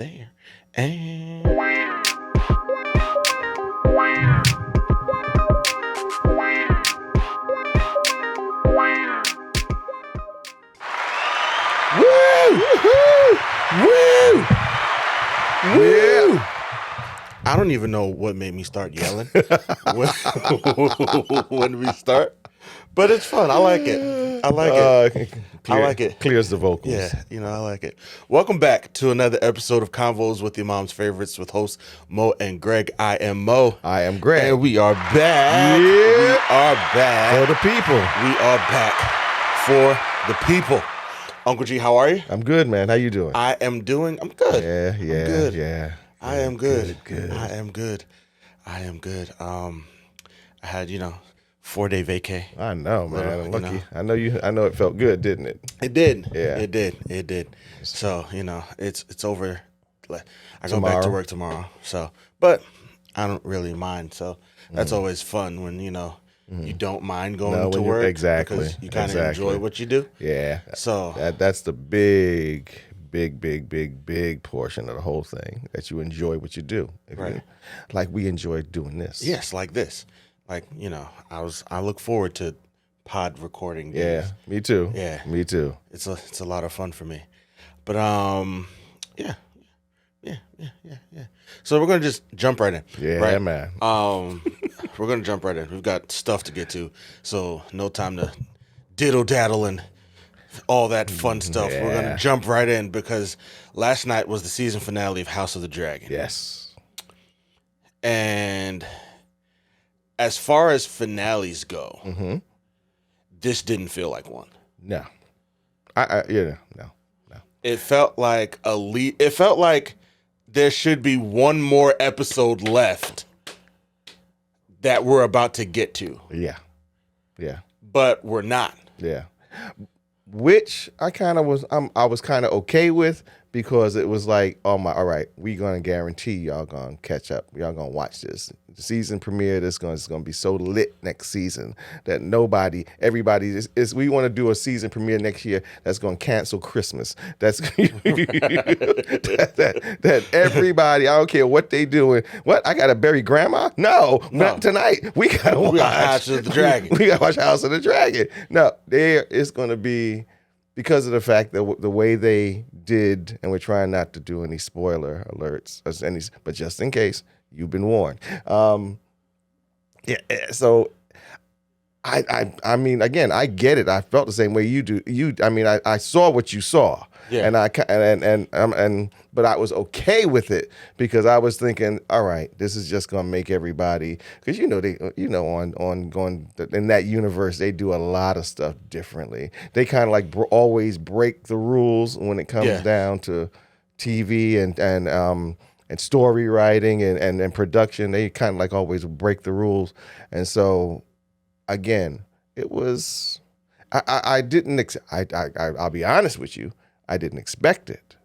there. And woo! Woo! Woo! I don't even know what made me start yelling when we start, but it's fun. I like it. I like it. I like it. Clears the vocals. Yeah, I like it. Welcome back to another episode of Convos with Your Mom's Favorites with hosts Moe and Greg. I am Moe. I am Greg. And we are back. Yeah. We are back. For the people. We are back for the people. Uncle G, how are you? I'm good, man. How you doing? I'm good. Yeah, I'm good. yeah. I am good. Good. I am good. I had, 4-day vacay. I know, man. Well, Lucky. I know it felt good, didn't it? It did. Yeah. It did. So, it's over. I go Tomorrow. back to work tomorrow. So, but I don't really mind. So that's always fun when, you don't mind going to work. Exactly. Because you kind of enjoy what you do. Yeah. So That's the big portion of the whole thing, that you enjoy what you do. Right. Like we enjoy doing this. yes, like this. Like, I look forward to pod recording days. Yeah, me too. Yeah. Me too. It's a lot of fun for me. But yeah. So we're gonna just jump right in. Yeah, right? man. We're gonna jump right in. We've got stuff to get to, so no time to diddle daddle and all that fun stuff. Yeah. We're gonna jump right in because last night was the season finale of House of the Dragon. Yes. And as far as finales go, this didn't feel like one. No. No. It felt like it felt like there should be one more episode left that we're about to get to. Yeah. But we're not. Yeah. Which I was kind of okay with, because it was like, all right, we gonna guarantee y'all gonna catch up. Y'all gonna watch this. The season premiere, it's gonna be so lit next season that everybody is we want to do a season premiere next year that's gonna cancel Christmas. That's that everybody, I don't care what they doing. What, I gotta bury grandma? No, not tonight. We gotta watch House of the Dragon. We gotta watch House of the Dragon. No, there is gonna be, because of the fact that the way they did, and we're trying not to do any spoiler alerts, but just in case, you've been warned. So I mean, again, I get it. I felt the same way you do. I saw what you saw. Yeah. But I was okay with it, because I was thinking, all right, this is just gonna make everybody, because on going in that universe, they do a lot of stuff differently. They kind of like always break the rules when it comes down to TV and story writing and production. They kind of like always break the rules, and so again, it was. I'll be honest with you. I didn't expect it.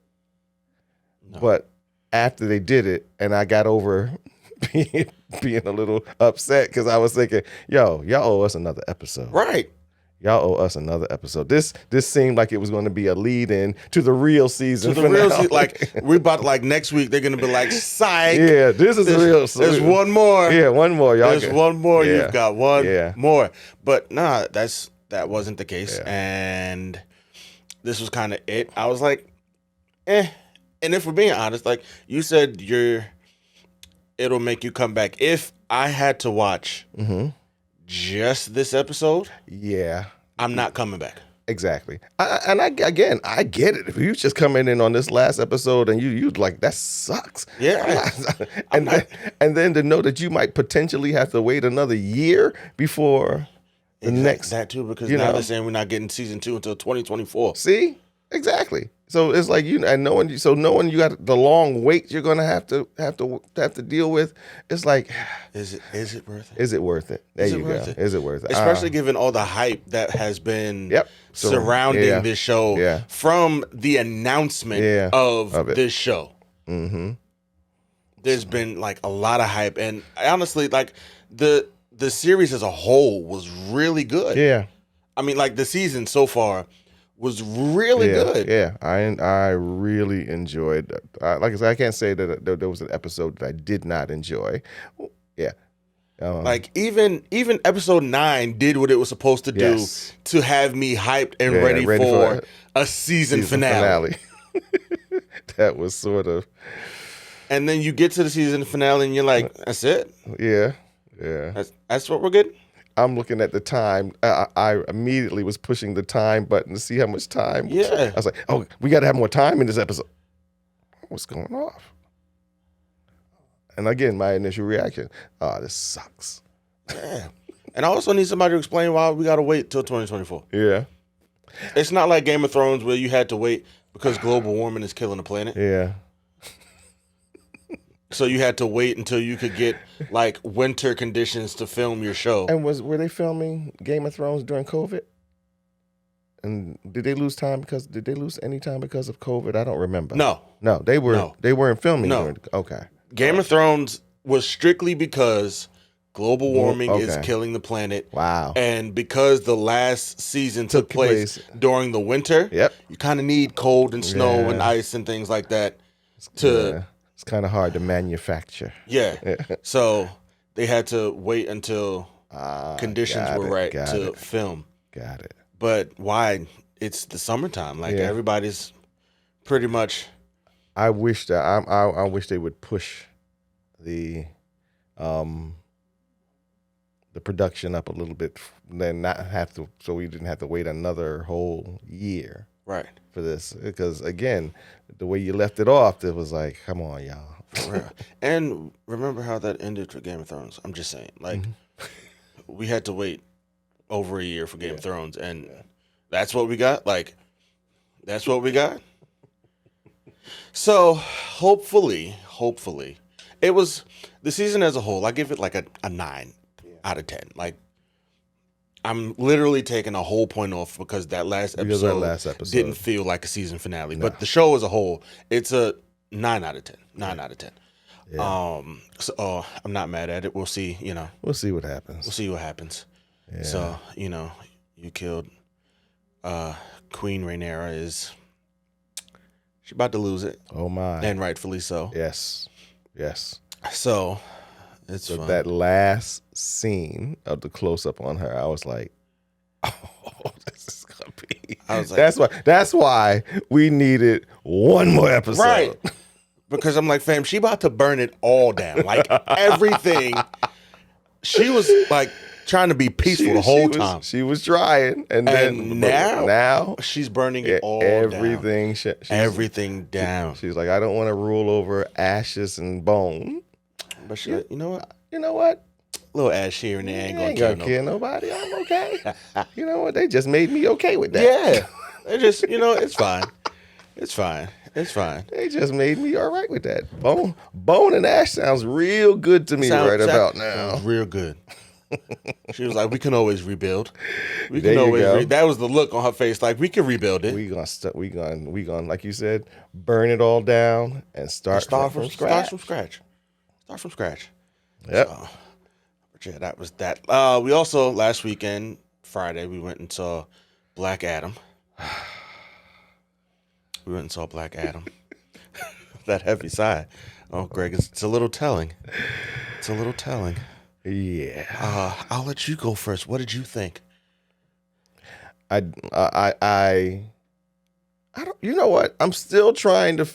No. But after they did it, and I got over being a little upset, because I was thinking, y'all owe us another episode. Right. Y'all owe us another episode. This seemed like it was going to be a lead-in to the real season. To the real season. Like, we're about, like, next week, they're going to be like, psych. Yeah, this is the real season. There's one more. Yeah, one more. Y'all one more. Yeah. You've got one Yeah. more. But, nah, that wasn't the case. Yeah. And this was kind of it. I was like, eh. And if we're being honest, like you said, it'll make you come back. If I had to watch just this episode, I'm not coming back. Exactly. I get it. If you just coming in on this last episode and you like, that sucks. Yeah. And then to know that you might potentially have to wait another year before the next. That too, because now they're saying we're not getting season 2 until 2024. See? Exactly. So it's like, and knowing you got the long wait you're gonna have to deal with. It's like, is it worth it? Is it worth it? There you go. Is it worth it? Especially given all the hype that has been surrounding this show from the announcement of this show. Mm-hmm. There's been like a lot of hype, and honestly, like the series as a whole was really good. Yeah. I mean, like the season so far was really good. Yeah, I really enjoyed. Like I said, I can't say that there was an episode that I did not enjoy. Yeah, Like even episode 9 did what it was supposed to do yes. to have me hyped and Yeah, ready ready for for a season finale. That was sort of. And then you get to the season finale and you're like, that's it? Yeah. That's what we're getting? I'm looking at the time. I immediately was pushing the time button to see how much time. Yeah. I was like, oh, we got to have more time in this episode. What's going off? And again, my initial reaction, oh, this sucks. Yeah. And I also need somebody to explain why we got to wait till 2024. Yeah. It's not like Game of Thrones where you had to wait because global warming is killing the planet. Yeah. So you had to wait until you could get like winter conditions to film your show. And were they filming Game of Thrones during COVID? And did they lose any time because of COVID? I don't remember. No, they weren't filming. No. Okay. Game of Thrones was strictly because global warming is killing the planet. Wow. And because the last season took place during the winter, you kind of need cold and snow and ice and things like that to... It's kind of hard to manufacture. Yeah. So they had to wait until conditions were right to film. Got it. But why? It's the summertime. Like everybody's pretty much... I wish that I wish they would push the production up a little bit, then not have to, so we didn't have to wait another whole year for this. Because again, the way you left it off, it was like, come on, y'all. And remember how that ended for Game of Thrones. I'm just saying, like, we had to wait over a year for Game of Thrones, and that's what we got. Like, that's what we got. So hopefully, it was the season as a whole. I give it like a 9 out of 10. Like, I'm literally taking a whole point off because that last episode didn't feel like a season finale. No. But the show as a whole, it's a 9 out of 10. 9 out of 10. Yeah. So I'm not mad at it. We'll see. We'll see what happens. Yeah. So you killed Queen Rhaenyra is. She's about to lose it. Oh my! And rightfully so. Yes. So it's fun. That last scene of the close up on her, I was like, "Oh, this is gonna be." I was like, "That's why we needed one more episode." Right. Because I'm like, fam, she about to burn it all down. Like everything. She was like trying to be peaceful the whole time. She was trying, and then now she's burning it all everything down. Everything down. She's like, I don't want to rule over ashes and bone. But she's like, you know what? A little ash here and there ain't gonna kill nobody. I'm okay. You know what? They just made me okay with that. Yeah. They just, it's fine. It's fine. They just made me all right with that. Bone and ash sounds real good to me about now. Real good. She was like, we can always rebuild. We can always that was the look on her face, like we can rebuild it. We gonna like you said, burn it all down and start from scratch. Start from scratch. Yep. So, but yeah, that was that. We also last weekend, Friday, we went and saw Black Adam. That heavy sigh. Oh, Greg, it's a little telling. Yeah. I'll let you go first. What did you think? I don't. You know what? I'm still trying to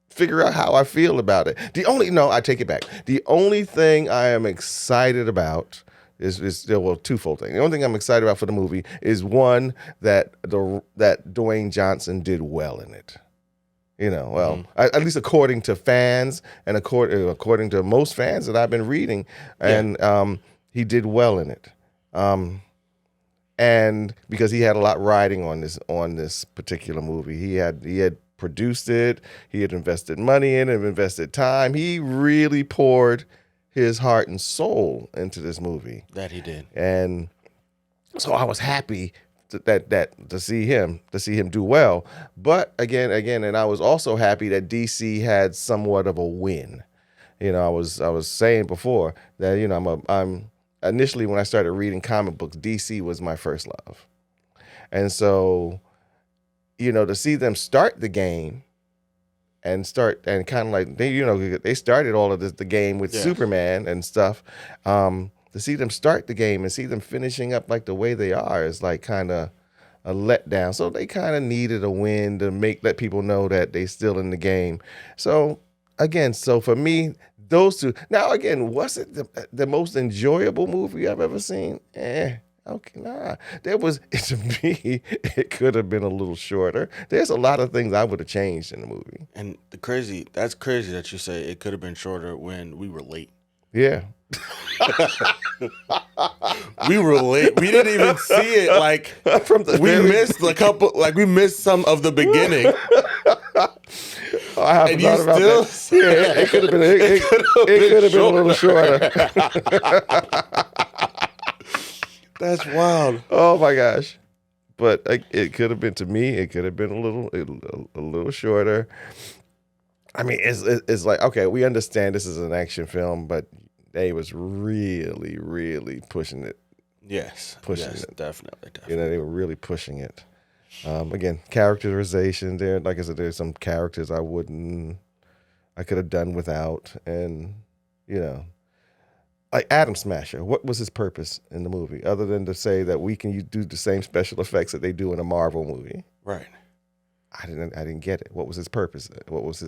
figure out how I feel about it. I take it back. The only thing I am excited about is still twofold thing. The only thing I'm excited about for the movie is one that Dwayne Johnson did well in it. At least according to fans and according to most fans that I've been reading, and he did well in it. And because he had a lot riding on this particular movie, he had produced it, he had invested money in it, invested time. He really poured his heart and soul into this movie. That he did. And so I was happy to see him do well. But again, and I was also happy that DC had somewhat of a win. I was saying before that I'm initially when I started reading comic books, DC was my first love. And so to see them start the game and kind of like they started all of the game with Superman and stuff. To see them start the game and see them finishing up like the way they are is like kind of a letdown. So they kind of needed a win to let people know that they still in the game. So again, for me, those two. Now again, was it the most enjoyable movie I've ever seen? Okay, nah. There was, to me, it could have been a little shorter. There's a lot of things I would have changed in the movie. And that's crazy that you say it could have been shorter when we were late. Yeah. We were late. We didn't even see it. Like missed a couple. Like we missed some of the beginning. I haven't thought about that. Yeah, it could have been. It could have been a little shorter. That's wild. Oh my gosh! But it could have been, to me. It could have been a little shorter. I mean, it's like, okay, we understand this is an action film, but they was really, really pushing it. Yes, definitely. They were really pushing it. Again, characterization there. Like I said, there's some characters I could have done without, and like Atom Smasher. What was his purpose in the movie other than to say that we can do the same special effects that they do in a Marvel movie? Right. I didn't get it. What was his purpose? Tornado. What was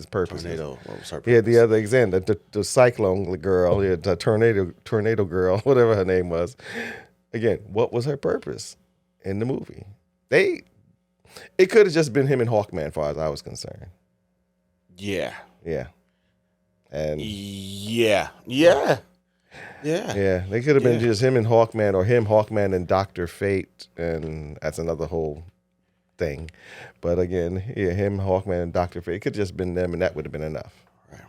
her purpose? Yeah, the other example, the cyclone girl, the tornado girl, whatever her name was. Again, what was her purpose in the movie? It could have just been him and Hawkman, as far as I was concerned. Yeah. Yeah. And yeah. They could have been just him and Hawkman, or him, Hawkman, and Dr. Fate, and that's another whole thing. But again, him, Hawkman, and Dr. Fate, it could have just been them, and that would have been enough. Right.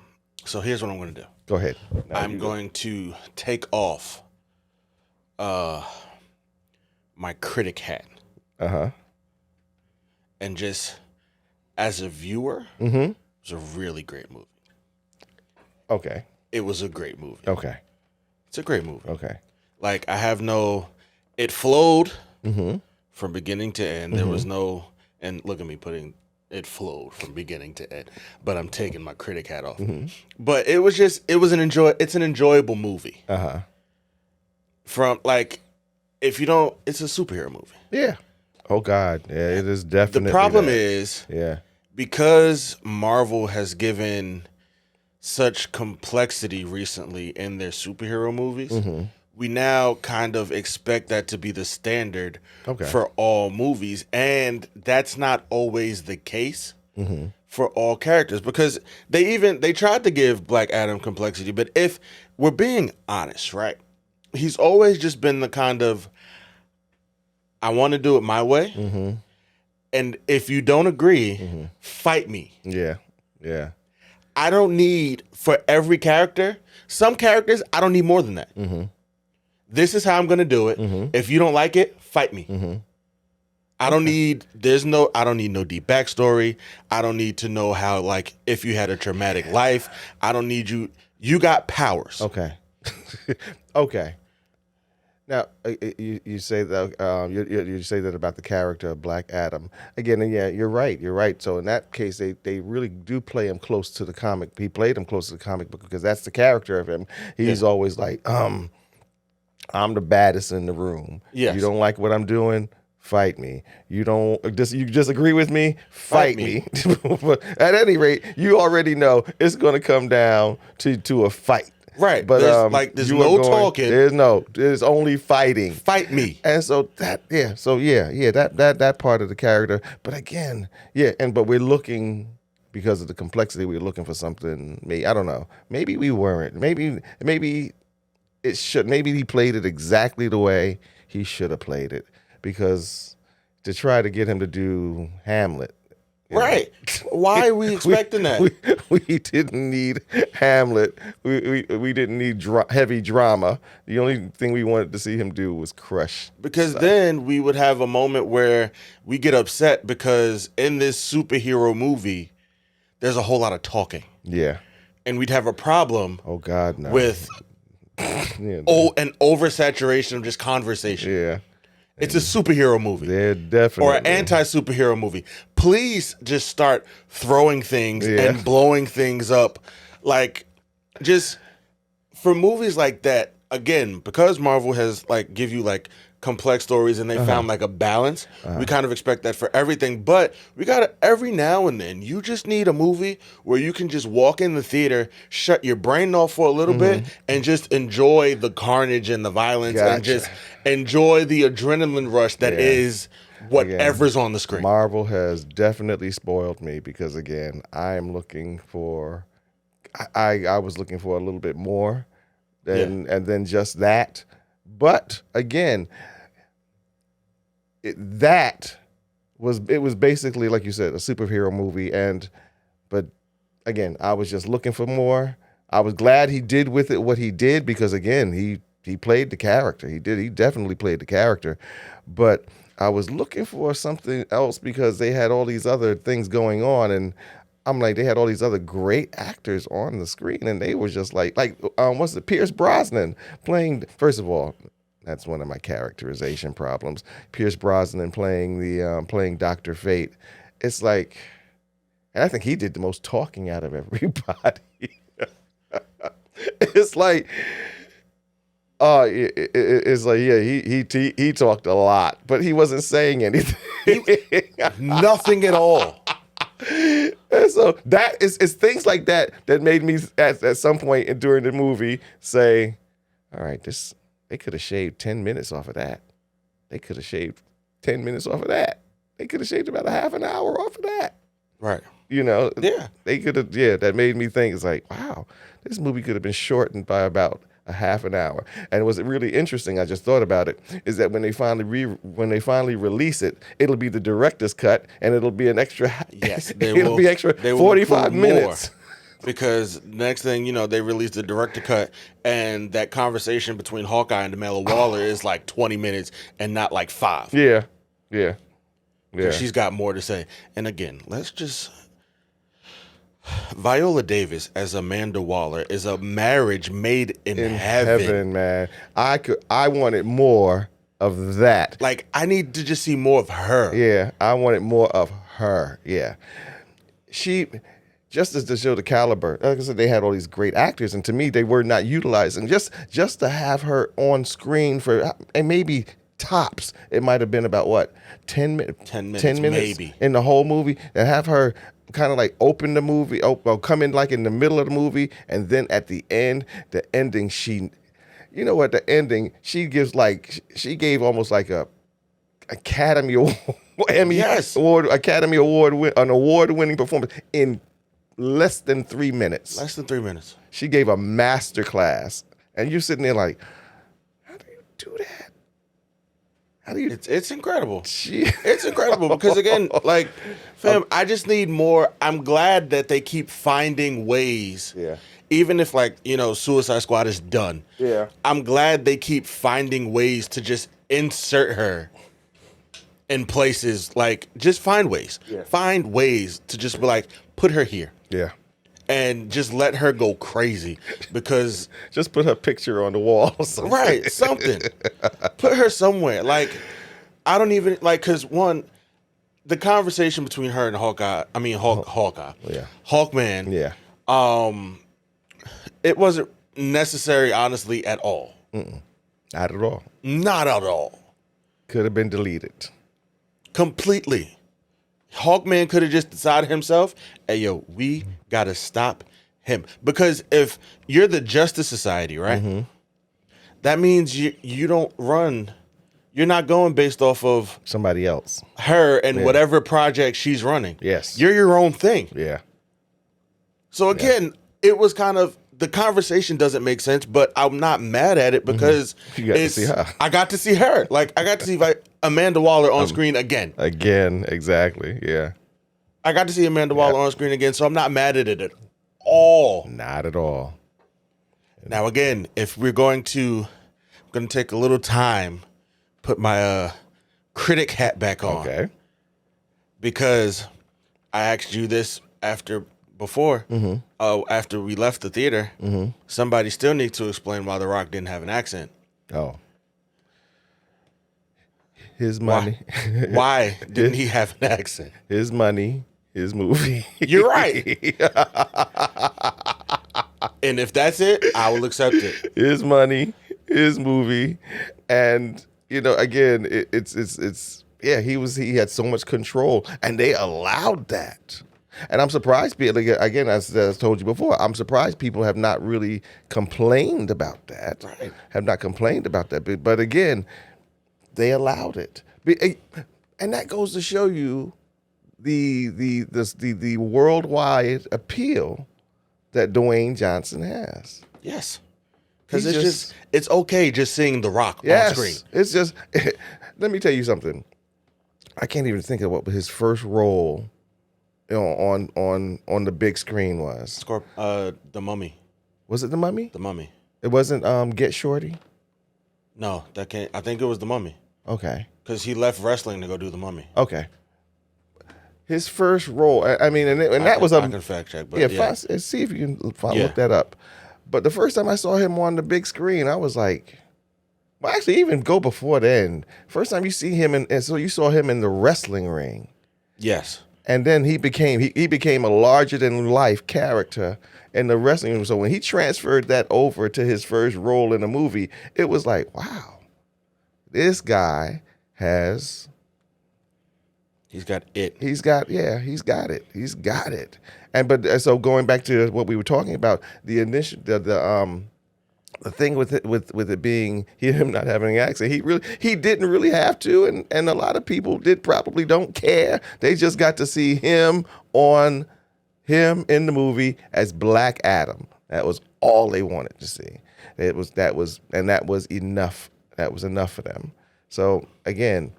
So here's what I'm going to do. Go ahead. I'm going to take off my critic hat. And just, as a viewer, it was a really great movie. Okay. It was a great movie. Okay. It's a great movie. Okay. Like, it flowed from beginning to end. There was no, and look at me putting, it flowed from beginning to end. But I'm taking my critic hat off. But it's an enjoyable movie. From, like, it's a superhero movie. Yeah. Oh, God. Yeah, it is definitely. The problem is, yeah, because Marvel has given such complexity recently in their superhero movies, we now kind of expect that to be the standard for all movies. And that's not always the case for all characters, because they tried to give Black Adam complexity. But if we're being honest, right, he's always just been the kind of, I want to do it my way. And if you don't agree, fight me. Yeah. Yeah. I don't need, for every character, some characters, I don't need more than that. This is how I'm going to do it. If you don't like it, fight me. I don't need no deep backstory. I don't need to know how, like, if you had a traumatic life. I don't need you got powers. Okay. Okay. Now, you say that you say that about the character of Black Adam again, and yeah, you're right. You're right. So in that case, they really do play him close to the comic. He played him close to the comic book because that's the character of him. He's always like, I'm the baddest in the room. Yes. You don't like what I'm doing? Fight me. You disagree with me? Fight me. But at any rate, you already know it's going to come down to a fight. Right, but there's no talking. There's only fighting. Fight me. And so that part of the character. But again, but we're looking, because of the complexity, we're looking for something. I don't know. Maybe we weren't. Maybe it should. Maybe he played it exactly the way he should have played it, because to try to get him to do Hamlet. Right. Why are we expecting that? We didn't need Hamlet. We didn't need heavy drama. The only thing we wanted to see him do was crush. Because then we would have a moment where we get upset because in this superhero movie, there's a whole lot of talking. Yeah. And we'd have a problem. Oh, God, no. With an oversaturation of just conversation. Yeah. It's a superhero movie. They're definitely. Or an anti-superhero movie. Please just start throwing things and blowing things up. Like, just for movies like that, again, because Marvel has like give you like complex stories and they found like a balance, we kind of expect that for everything. But we gotta, every now and then, you just need a movie where you can just walk in the theater, shut your brain off for a little bit, and just enjoy the carnage and the violence and just enjoy the adrenaline rush that is whatever's on the screen. Marvel has definitely spoiled me because again, I am looking for I was looking for a little bit more and then just that. But again, it was basically, like you said, a superhero movie. But again, I was just looking for more. I was glad he did with it what he did because again, he played the character. He definitely played the character. But I was looking for something else because they had all these other things going on, and I'm like, they had all these other great actors on the screen, and they were just like what's it? Pierce Brosnan playing. First of all, that's one of my characterization problems. Pierce Brosnan playing Dr. Fate. It's like, and I think he did the most talking out of everybody. It's like, it's like, he talked a lot, but he wasn't saying anything. Nothing at all. And so it's things like that made me at some point during the movie say, all right, they could have shaved 10 minutes off of that. They could have shaved 10 minutes off of that. They could have shaved about a half an hour off of that. Right. You know? Yeah. They could have, that made me think, it's like, wow, this movie could have been shortened by about a half an hour. And was it really interesting? I just thought about it. Is that when they finally release it, it'll be the director's cut, and it'll be an extra. Yes, it'll be extra 45 minutes. Because next thing you know, they release the director cut, and that conversation between Hawkeye and Amanda Waller is like 20 minutes and not like 5. Yeah. She's got more to say. And again, Viola Davis as Amanda Waller is a marriage made in heaven. Man. I wanted more of that. Like, I need to just see more of her. Yeah, I wanted more of her. Yeah. She, just as to show the caliber, like I said, they had all these great actors, and to me, they were not utilizing. Just to have her on screen for, and maybe tops, it might have been about what, 10 minutes? 10 minutes maybe. In the whole movie, and have her kind of like open the movie, come in like in the middle of the movie, and then at the end, the ending, you know what, the ending, she gave almost like a Academy Award, an award-winning performance in less than 3 minutes. Less than 3 minutes. She gave a master class, and you're sitting there like, how do you do that? How do you? It's incredible. It's incredible because again, like, fam, I just need more. I'm glad that they keep finding ways. Yeah. Even if, like, you know, Suicide Squad is done. Yeah. I'm glad they keep finding ways to just insert her in places. Like, just find ways. Yeah. Find ways to just be like, put her here. Yeah. And just let her go crazy because just put her picture on the wall. Right, something. Put her somewhere. Like, I don't even like, because one, the conversation between her and Hawkeye. Yeah. Hawkman. Yeah. It wasn't necessary, honestly, at all. Not at all. Not at all. Could have been deleted. Completely. Hawkman could have just decided himself, hey, yo, we got to stop him. Because if you're the Justice Society, right, that means you don't run. You're not going based off of somebody else. Her and whatever project she's running. Yes. You're your own thing. Yeah. So again, it was kind of, the conversation doesn't make sense, but I'm not mad at it because you got to see her. I got to see her. Like, I got to see Amanda Waller on screen again. Again, exactly. Yeah. I got to see Amanda Waller on screen again, so I'm not mad at it at all. Not at all. Now, again, if I'm going to take a little time, put my critic hat back on. Okay. Because I asked you this before, after we left the theater, somebody still needs to explain why The Rock didn't have an accent. Oh. his money. Why didn't he have an accent? His money, his movie. You're right. And if that's it, I will accept it. His money, his movie, and again, it's yeah. He had so much control, and they allowed that. And I'm surprised. Again, as I told you before, I'm surprised people have not really complained about that. Right. Have not complained about that. But again, they allowed it, and that goes to show you the worldwide appeal that Dwayne Johnson has. Yes. Because it's okay just seeing The Rock on screen. It's just, let me tell you something. I can't even think of what his first role on the big screen was. The Mummy. Was it The Mummy? The Mummy. It wasn't Get Shorty? No, that can't. I think it was The Mummy. Okay. Because he left wrestling to go do The Mummy. Okay. His first role, I mean, and that was I can fact check, but see if you can look that up. But the first time I saw him on the big screen, I was like, well, actually, even go before then. First time you see him, and so you saw him in the wrestling ring. Yes. And then he became a larger than life character in the wrestling room. So when he transferred that over to his first role in a movie, it was like, wow, this guy has. He's got it. He's got it. So going back to what we were talking about, the thing with it being him not having an accent, he didn't really have to, and a lot of people probably don't care. They just got to see him in the movie as Black Adam. That was all they wanted to see. That was enough. That was enough for them. So again,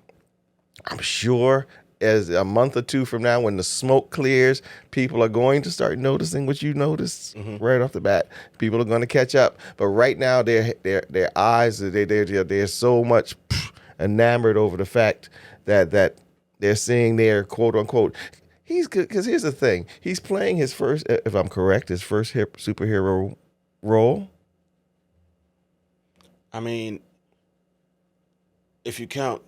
I'm sure as a month or two from now, when the smoke clears, people are going to start noticing what you noticed right off the bat. People are going to catch up. But right now, their eyes, they're so much enamored over the fact that they're seeing their quote unquote. He's good because here's the thing: he's playing his first, if I'm correct, his first superhero role. I mean, if you count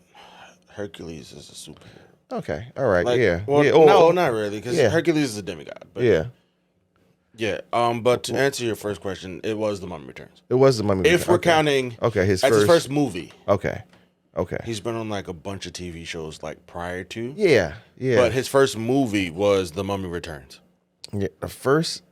Hercules as a superhero. Okay, all right, no, not really, because Hercules is a demigod. But yeah. But to answer your first question, it was The Mummy Returns. It was The Mummy Returns. If we're counting, his first movie. Okay. He's been on like a bunch of TV shows like prior to. Yeah. But his first movie was The Mummy Returns. Yeah, the first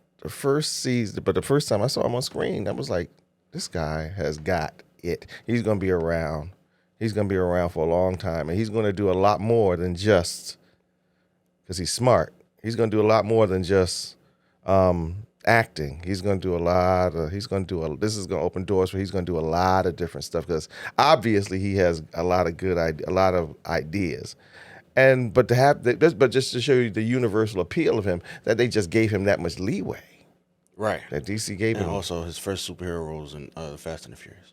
season, but the first time I saw him on screen, I was like, this guy has got it. He's gonna be around. He's going to be around for a long time, and he's going to do a lot more than just, because he's smart, he's going to do a lot more than just acting. This is going to open doors for, he's going to do a lot of different stuff, because obviously he has a lot of ideas. But just to show you the universal appeal of him, that they just gave him that much leeway. Right. That DC gave him. And also his first superhero role was in Fast and the Furious.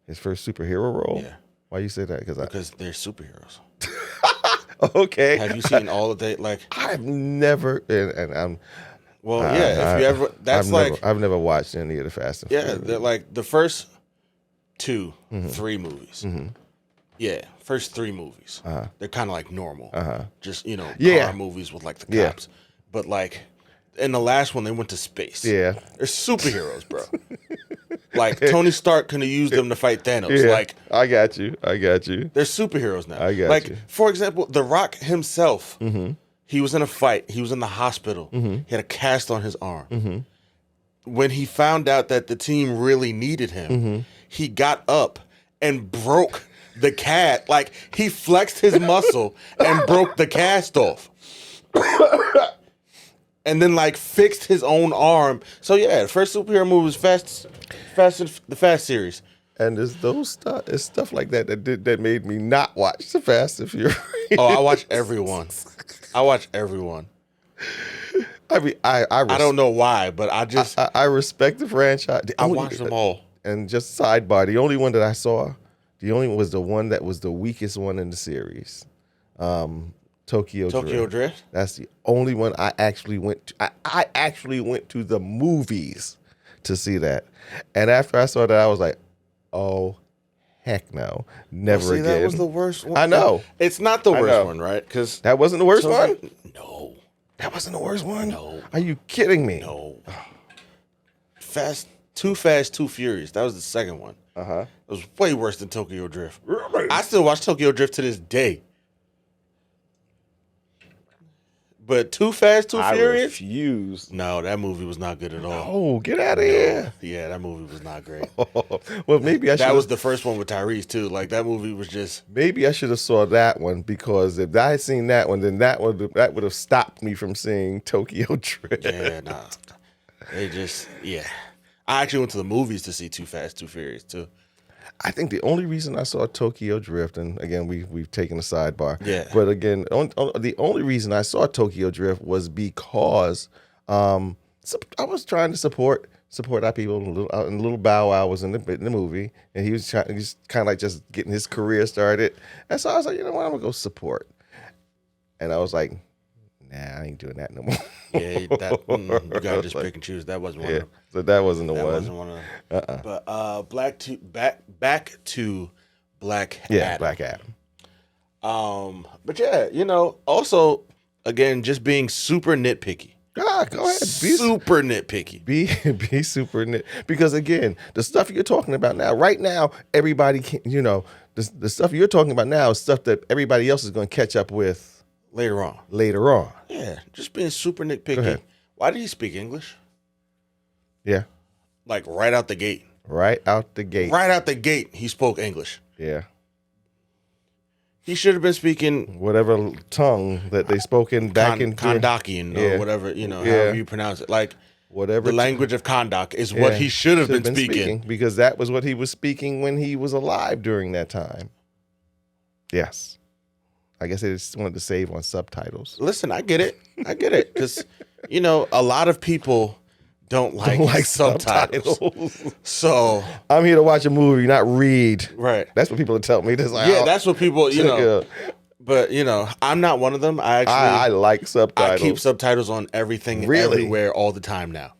His first superhero role? Yeah. Why you say that? Because they're superheroes. Okay. Have you seen all of that? Like, I've never, and I'm. Well, if you ever, I've never watched any of the Fast and Furious. Yeah, they're like the first 3 movies. Yeah, first 3 movies. They're kind of like normal. Just car movies with like the cops. But like in the last one, they went to space. Yeah, they're superheroes, bro. Like Tony Stark couldn't have used them to fight Thanos. Yeah, like I got you. They're superheroes now. I got like, you. For example, The Rock himself. He was in a fight. He was in the hospital. He had a cast on his arm. When he found out that the team really needed him, he got up and broke the cast. Like, he flexed his muscle and broke the cast off. And then like fixed his own arm. So yeah, the first superhero movie was the Fast series. And it's stuff like that made me not watch the Fast and Furious. Oh, I watch everyone. I mean, I don't know why, but I respect the franchise. I watched them all. And just sidebar, the only one that I saw, was the one that was the weakest one in the series. Tokyo Drift. That's the only one I actually went to. I actually went to the movies to see that. And after I saw that, I was like, oh, heck no, never See, again. that was the worst one. I know. It's not the worst know. one, right? Because That wasn't the worst one? No, That wasn't the worst one? No. Are you kidding me? no. Too Fast, Too Furious. That was the second one. Uh-huh. It was way worse than Tokyo Drift. Really? I still watch Tokyo Drift to this day. But Too Fast, Too I Furious? refuse. No, that movie was not good at all. Oh, get out of here. Yeah, that movie was not great. Well, maybe I should. That was the first one with Tyrese too. Like that movie was just Maybe I should have saw that one, because if I had seen that one, then that would have stopped me from seeing Tokyo Drift. yeah, nah. They just I actually went to the movies to see Too Fast, Too Furious too. I think the only reason I saw Tokyo Drift, and again we've taken a sidebar, Yeah. but again, the only reason I saw Tokyo Drift was because I was trying to support our people. And little Bow Wow was in the movie, and he was kind of like just getting his career started, and so I was like, you know what, I'm gonna go support. And I was like, nah, I ain't doing that no more. Yeah, you gotta just pick and choose. That wasn't one of them. So that wasn't the That one. wasn't one of them. But back to Black Yeah, Adam. Black Adam. But yeah, also again, just being super nitpicky. Ah, go ahead. Super nitpicky. Be super nit, because again, the stuff you're talking about now, right now, everybody can, the stuff you're talking about now is stuff that everybody else is going to catch up with Later on. Yeah, just being super nitpicky. Go ahead. Why did he speak English? Yeah, Like right out the gate. right out the gate. Right out the gate, he spoke English. Yeah, He should have been speaking whatever tongue that they spoke in back in Kondakian Yeah. or whatever, Yeah. however you pronounce it. Like whatever the language of Kondak is what he should have been speaking. because that was what he was speaking when he was alive during that time. Yes, I guess they just wanted to save on subtitles. Listen, I get it. Because, a lot of people don't like subtitles. So, I'm here to watch a movie, not read. right. That's what people tell me. That's what people, Yeah. But, I'm not one of them. I I like subtitles. keep subtitles on everything, Really? everywhere, all the time now.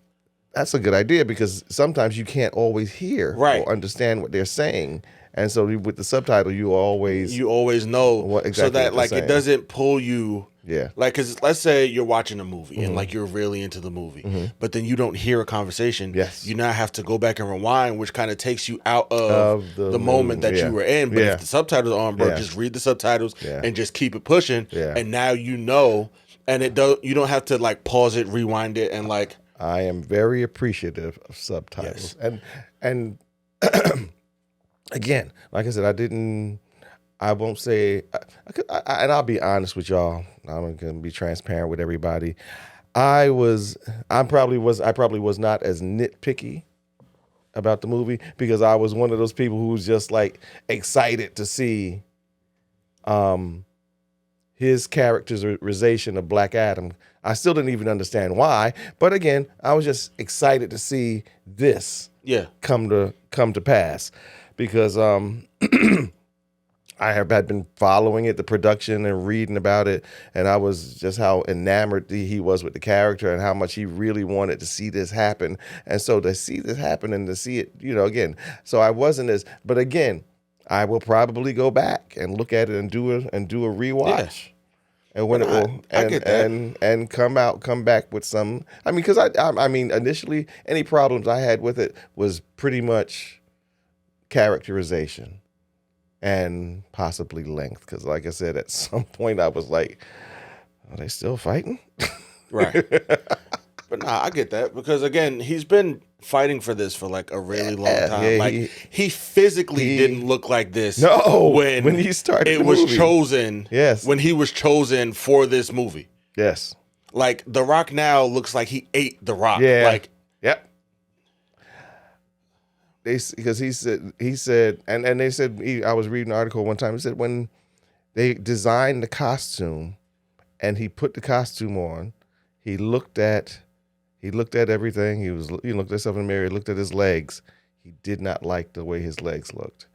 That's a good idea, because sometimes you can't always hear Right. or understand what they're saying. And so with the subtitle, you always know What exactly so that what they're it saying. doesn't pull you. Yeah. Like, because let's say you're watching a movie and you're really into the movie, but then you don't hear a conversation. Yes. You now have to go back and rewind, which kind of takes you out of the moment that yeah. you were in. But Yeah. if the subtitles are on, bro, Yeah. just read the subtitles Yeah. and just keep it pushing. Yeah. And now and you don't have to like pause it, rewind it, and like. I am very appreciative of subtitles. And again, like I said, I won't say, and I'll be honest with y'all. I'm going to be transparent with everybody. I probably was not as nitpicky about the movie, because I was one of those people who was just like excited to see his characterization of Black Adam. I still didn't even understand why, but again, I was just excited to see this come to pass, because I had been following it, the production, and reading about it, and I was just how enamored he was with the character and how much he really wanted to see this happen. And so to see this happen and to see it, again, so I wasn't but again, I will probably go back and look at it and do a rewatch. Yeah. And when I get that. and come back with some. I mean, because I mean, initially, any problems I had with it was pretty much characterization and possibly length. Because, like I said, at some point I was like, "Are they still fighting?" Right. But nah, I get that, because again, he's been fighting for this for like a really long time. Yeah, like he physically didn't look like this. No, when he started, it the was movie. chosen. Yes, when he was chosen for this movie. Yes, like The Rock now looks like he ate The Rock. Yeah, like yep. Because he said, and they said, I was reading an article one time. He said when they designed the costume, and he put the costume on, he looked at everything. He looked at himself in the mirror. He looked at his legs. He did not like the way his legs looked.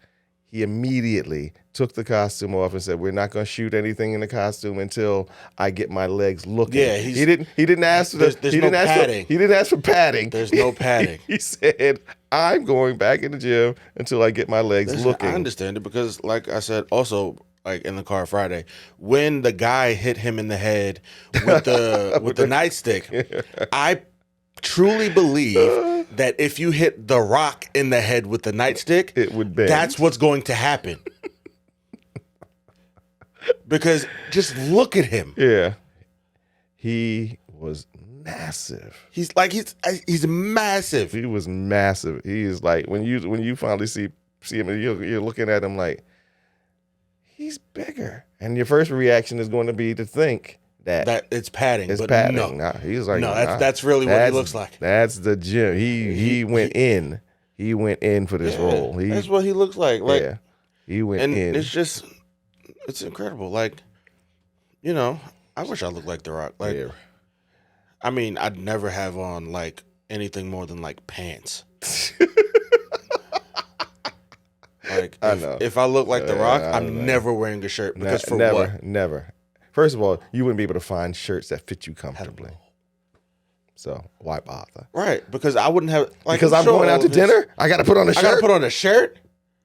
He immediately took the costume off and said, "We're not going to shoot anything in the costume until I get my legs looking." Yeah, he didn't ask for there's no padding. He didn't ask for padding. There's no padding. He said, I'm going back in the gym until I get my legs Listen, looking. I understand it because, like I said, also like in the car Friday, when the guy hit him in the head with the nightstick, I truly believe that if you hit The Rock in the head with the nightstick, It would bend. That's what's going to happen. Because just look at him. Yeah. He was massive. He's massive. He was massive. He is like when you finally see him, you're looking at him like he's bigger, and your first reaction is going to be to think that it's padding. It's but padding. No, nah, he was like, no, nah, that's really what he looks like. That's the gym. He went in. He went in for this role. That's what he looks like. Like, yeah, he went and in. it's incredible. Like, you know, I wish I looked like The Rock. Like, Yeah. I mean, I'd never have on like anything more than like pants. Like, I know. if I look like The Rock, I'm never wearing a shirt because what? Never. First of all, you wouldn't be able to find shirts that fit you comfortably. So why bother? Right, because I wouldn't have like because I'm going out to dinner. I got to put on a shirt. I got to put on a shirt.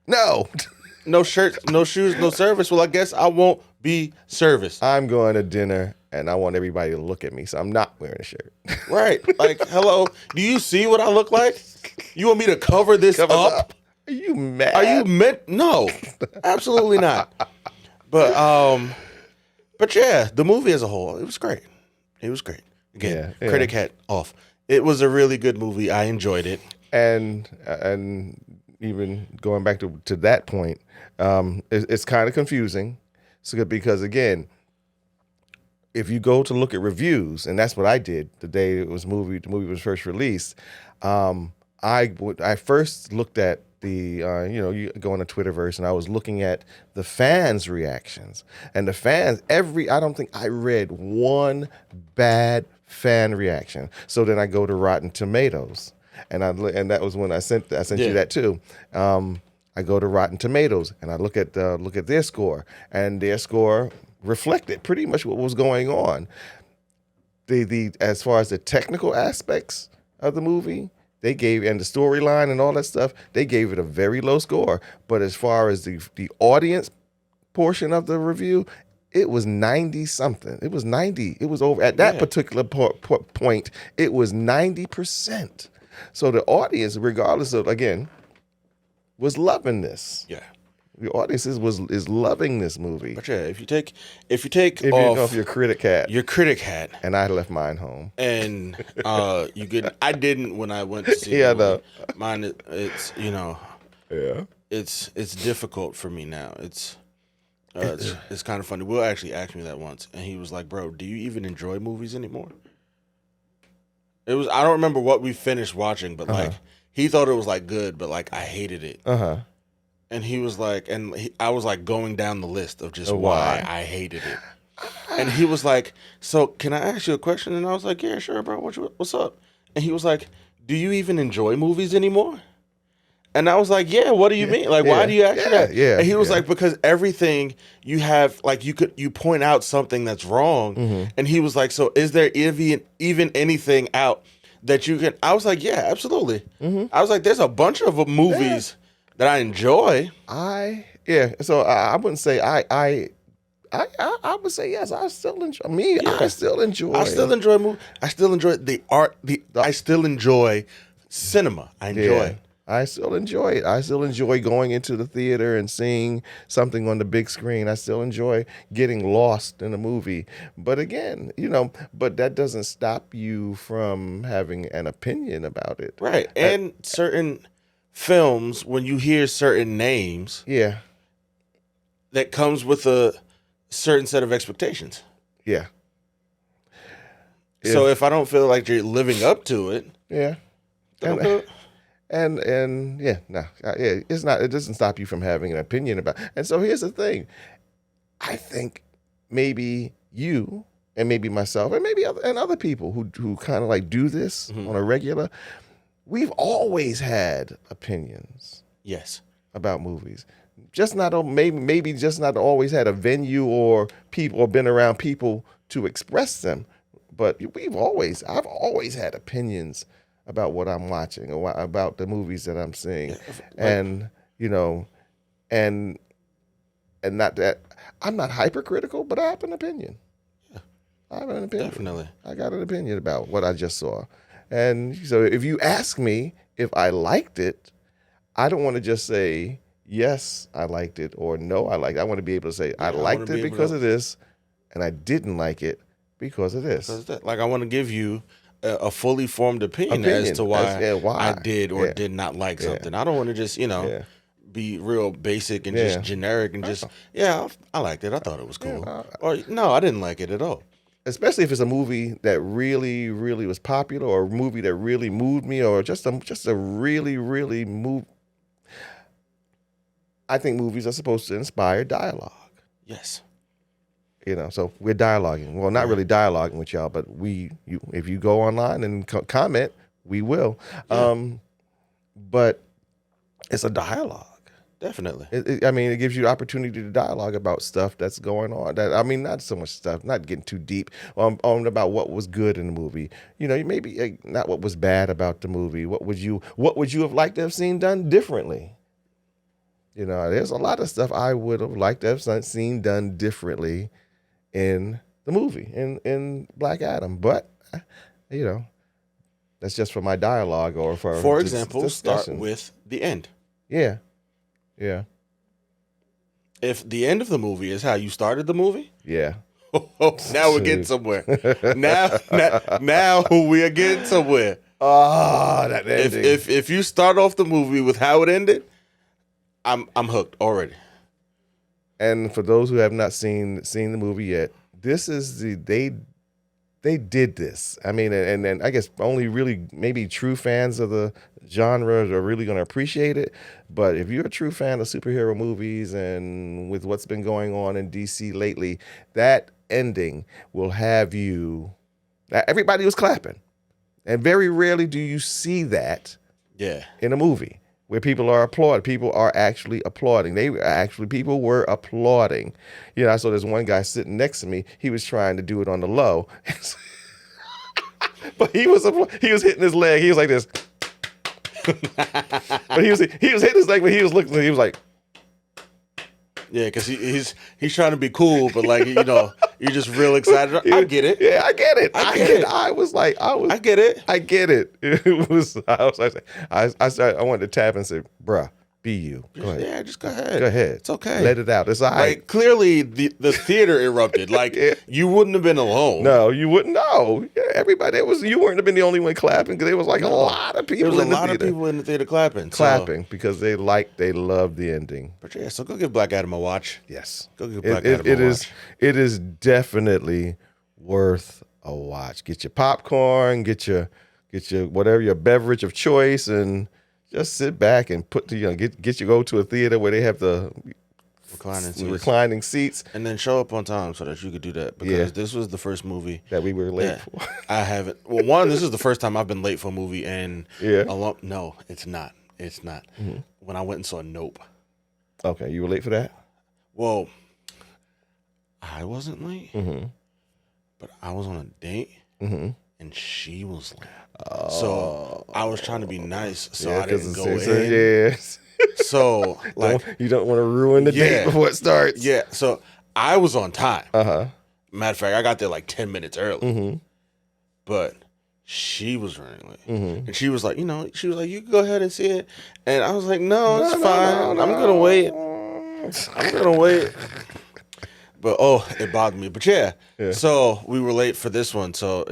No. No shirt, no shoes, no service. Well, I guess I won't be serviced. I'm going to dinner and I want everybody to look at me, so I'm not wearing a shirt. Right. Like, hello, do you see what I look like? You want me to cover this up? Are you mad? Are you meant? No, absolutely not. But yeah, the movie as a whole, it was great. It was great. Again, critic hat off. It was a really good movie. I enjoyed it. And even going back to that point, it's kind of confusing. So because again, if you go to look at reviews, and that's what I did the day the movie was first released, I first looked at the you go on the Twitterverse, and I was looking at the fans' reactions, and the fans I don't think I read one bad fan reaction. So then I go to Rotten Tomatoes, and that was when I sent you that too. I go to Rotten Tomatoes and I look at their score, and their score reflected pretty much what was going on. The as far as the technical aspects of the movie, they gave, and the storyline and all that stuff, they gave it a very low score. But as far as the audience portion of the review, it was 90 something. It was 90. It was over at that particular point. It was 90%. So the audience, regardless of, again, was loving this. Yeah. The audience is loving this movie. But yeah, if you take off your critic hat, and I left mine home, and you get, I didn't when I went to see it. No. Mine, it's it's difficult for me now. It's kind of funny. Will actually asked me that once, and he was like, "Bro, do you even enjoy movies anymore?" It was, I don't remember what we finished watching, but like he thought it was like good, but like I hated it. And he was like, I was like going down the list of just why I hated it. And he was like, "So can I ask you a question?" And I was like, "Yeah, sure, bro. What's up?" And he was like, "Do you even enjoy movies anymore?" And I was like, "Yeah, what do you mean? Like, why do you ask that?" Yeah. And he was like, "Because everything you have, like, you point out something that's wrong." And he was like, "So is there even anything out that you can?" I was like, "Yeah, absolutely." I was like, "There's a bunch of movies that I enjoy." So I wouldn't say I would say yes. I still enjoy me. Yeah. I still enjoy movies. I still enjoy the art. I still enjoy cinema. I enjoy it. I still enjoy it. I still enjoy going into the theater and seeing something on the big screen. I still enjoy getting lost in a movie. But again, but that doesn't stop you from having an opinion about it. Right. And certain films, when you hear certain names, that comes with a certain set of expectations. Yeah. So if I don't feel like you're living up to it, don't do it. It's not. It doesn't stop you from having an opinion about. And so here's the thing. I think maybe you and maybe myself and maybe other people who kind of like do this on a regular. We've always had opinions. Yes. About movies. Just not maybe just not always had a venue or people or been around people to express them. But I've always had opinions about what I'm watching or about the movies that I'm seeing, Yeah, and you know, and not that I'm not hypercritical, but I have an opinion. I have an opinion. Definitely. I got an opinion about what I just saw, and so if you ask me if I liked it, I don't want to just say yes, I liked it, or no, I liked it. I want to be able to say I wanna liked be it able because to- of this, and I didn't like it because of this. Like I want to give you a fully formed opinion as to why, why I did or Yeah. did not like something. I don't want to just Yeah. be real basic and Yeah. just generic and just I liked it. I thought it was cool. Yeah, Or no, I didn't like it at all. Especially if it's a movie that really, really was popular, or a movie that really moved me, or just a really, really move. I think movies are supposed to inspire dialogue. Yes. So we're dialoguing. Well, not really dialoguing with y'all, but if you go online and comment, we will. Yeah. But it's a dialogue. Definitely. It gives you the opportunity to dialogue about stuff that's going on. Not so much stuff, not getting too deep on about what was good in the movie. Maybe not what was bad about the movie. What would you have liked to have seen done differently? There's a lot of stuff I would have liked to have seen done differently in the movie, in Black Adam. But, that's just for my dialogue or for example, discussion. start with the end. Yeah. Yeah. If the end of the movie is how you started the movie, Yeah. now we're getting somewhere. now we are getting somewhere. Oh, that ending. If you start off the movie with how it ended, I'm hooked already. And for those who have not seen the movie yet, this is they did this. And I guess only really maybe true fans of the genre are really going to appreciate it. But if you're a true fan of superhero movies and with what's been going on in DC lately, that ending will have you. Everybody was clapping, and very rarely do you see that. Yeah. In a movie where people are applauding. People are actually applauding. People were applauding. I saw this one guy sitting next to me. He was trying to do it on the low. But he was hitting his leg. He was like this. But he was hitting his leg, but he was looking, he was like, yeah, because he's trying to be cool, but you're just real excited. I get it. Yeah, I get it. I get it. I get it. I get it. I wanted to tap and say, bruh, be you. Go ahead. Yeah, just go ahead. Go ahead. It's okay. Let it out. It's all right. Like, clearly the theater erupted. Like, you wouldn't have been alone. No, you wouldn't know. Yeah, everybody, you weren't have been the only one clapping, because there was a lot of people in the theater. There was a lot of people in the theater clapping. Because they loved the ending. But yeah, so go give Black Adam a watch. Yes. Go give Black Adam a watch. It is definitely worth a watch. Get your popcorn, get your whatever, your beverage of choice, and just sit back and go to a theater where they have the reclining seats, and then show up on time so that you could do that, because this was the first movie that we were late for. I haven't. Well, one, this is the first time I've been late for a movie, and no, it's not. It's not. Mm-hmm. When I went and saw Nope. Okay, you were late for that? Well, I wasn't late, but I was on a date, and she was late. So I was trying to be nice, so I didn't go in. Yeah. So you don't want to ruin the date before it starts. Yeah. So I was on time. Matter of fact, I got there like 10 minutes early. But she was running late, and she was like, you can go ahead and see it, and I was like, no, it's fine. I'm gonna wait. I'm gonna wait. But it bothered me. But yeah. So we were late for this one, so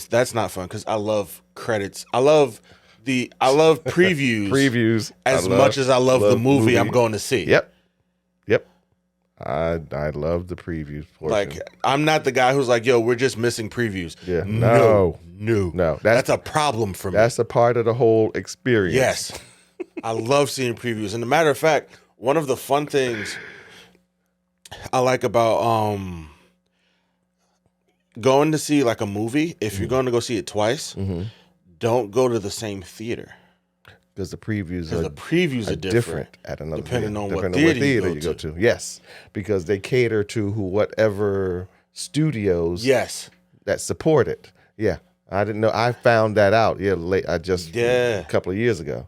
that's not fun, because I love credits. I love previews as much as I love the movie I'm going to see. Yep. I love the previews portion. Like, I'm not the guy who's like, yo, we're just missing previews. Yeah. No. That's a problem for me. That's a part of the whole experience. Yes. I love seeing previews. And a matter of fact, one of the fun things I like about going to see like a movie, if you're going to go see it twice, don't go to the same theater. Because the previews are different at another depending theater. on what theater you go to. Yes, because they cater to whatever studios that support it. Yeah, I didn't know. I found that out. Yeah, late. I just a Yeah. couple of years ago.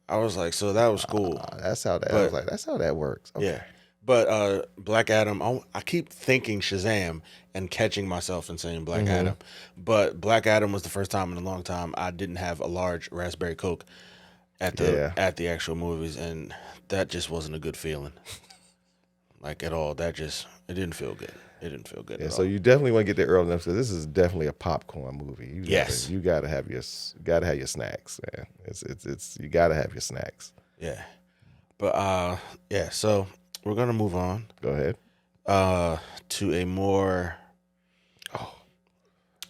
I was like, so that was cool. That's how that. I was But like, that's how that works. Okay. yeah. But Black Adam, I keep thinking Shazam and catching myself and saying Black Adam. But Black Adam was the first time in a long time I didn't have a large raspberry Coke at the actual movies, and that just wasn't a good feeling. Like at all. It didn't feel good. It didn't feel good Yeah, at so all. you definitely want to get there early enough. So this is definitely a popcorn movie. Yes. You gotta have your snacks, man. It's you gotta have your snacks. Yeah. But yeah, so we're gonna move on Go ahead. to a more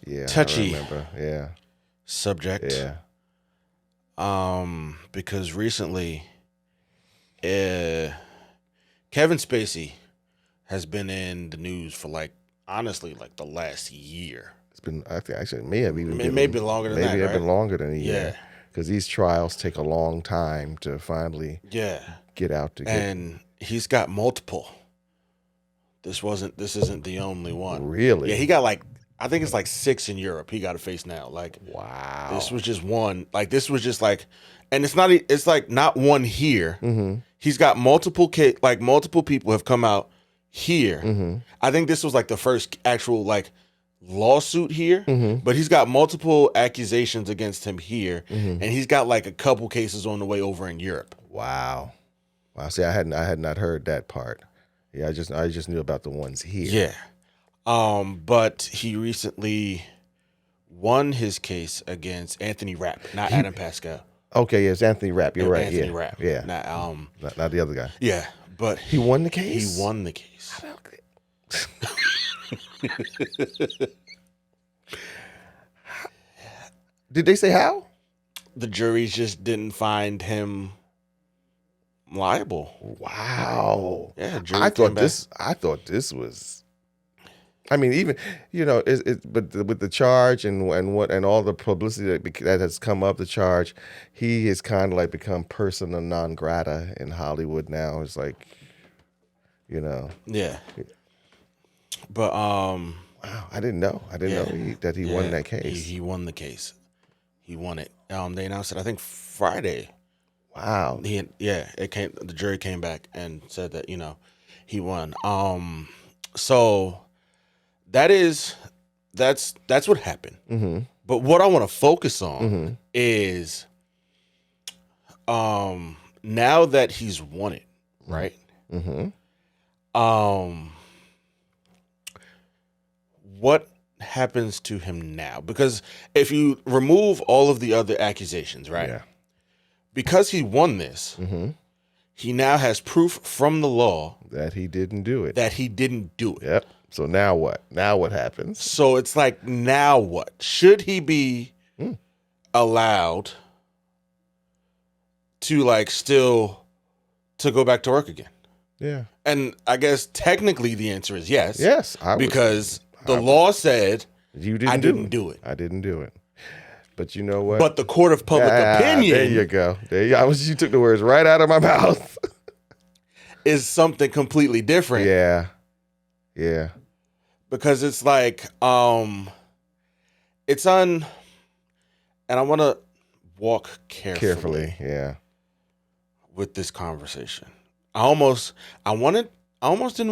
Yeah, touchy I remember. Yeah, subject. yeah. Because recently Kevin Spacey has been in the news for honestly the last year. It's been. I think actually it may have even It may be longer than that, maybe right? been longer than a Yeah. year. Because these trials take a long time to finally Yeah. get out to get. And he's got multiple. This isn't the only one. Really? Yeah, he got I think it's 6 in Europe he got to face now. Wow. This was just one. This was just and it's not. It's not one here. Mm-hmm. He's got multiple multiple people have come out here. Mm-hmm. I think this was the first actual lawsuit here. Mm-hmm. But he's got multiple accusations against him here, Mm-hmm. and he's got a couple cases on the way over in Europe. Wow. See, I had not heard that part. Yeah, I just knew about the ones here. Yeah. But he recently won his case against Anthony Rapp, not Adam Pascal. Okay, yeah, it's Anthony Rapp. You're right. Anthony Yeah, Rapp. yeah. Not the other guy. yeah, but He won the case. he won the case. Did they say how? The jury just didn't find him liable. Wow. Yeah, jury I came thought back. this was. I mean, even but with the charge and all the publicity that has come up, the charge, he has kind of become persona non grata in Hollywood now. It's Yeah. But wow, I didn't know. That he won that case. He won the case. He won it. They announced it, I think, Friday. Wow. The jury came back and said that, he won. So that's what happened. Mm-hmm. But what I want to focus on Mm-hmm. is now that he's won it, right? Mm-hmm. What happens to him now? Because if you remove all of the other accusations, right? Yeah. Because he won this, Mm-hmm. he now has proof from the law That he didn't do it. that he didn't do it. Yep. So now what? Now what happens? So it's now what? Should he be allowed to still to go back to work again? Yeah. And I guess technically the answer is yes. Yes. Because the law said you didn't I do didn't it. do it. I didn't do it. But you know what? But the court of public opinion There you go. You took the words right out of my mouth. is something completely different. Yeah. Yeah. Because it's and I want to walk carefully Yeah. with this conversation. I almost didn't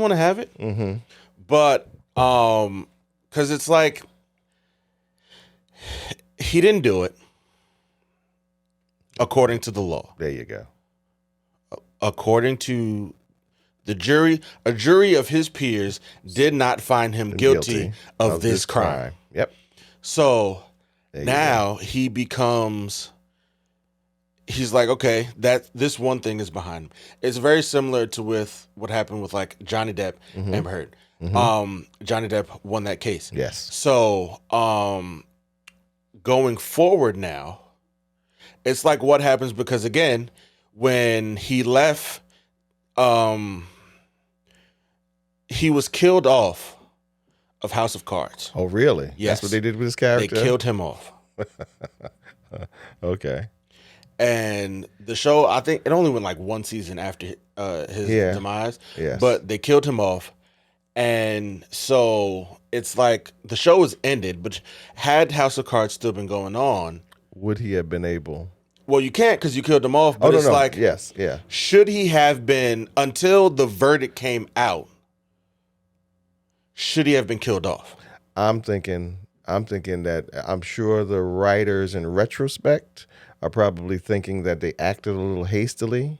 want to have it, Mm-hmm. but because it's he didn't do it according to the law. There you go. According to the jury, a jury of his peers did not find him guilty of this crime. Yep. So There you now he becomes. He's okay, that this one thing is behind him. It's very similar to with what happened with Johnny Depp, Amber Heard. Johnny Depp won that case. Yes. So going forward now, it's what happens because again, when he left, he was killed off of House of Cards. Oh, really? Yes. That's what they did with his They character? killed him off. Okay. And the show, I think it only went one season after his demise. Yes. But they killed him off. And so it's like the show was ended, but had House of Cards still been going on, Would he have been able? well, you can't because you killed them off. But Oh, no, it's no. like, Yes, yeah. should he have been, until the verdict came out, should he have been killed off? I'm thinking that I'm sure the writers in retrospect are probably thinking that they acted a little hastily.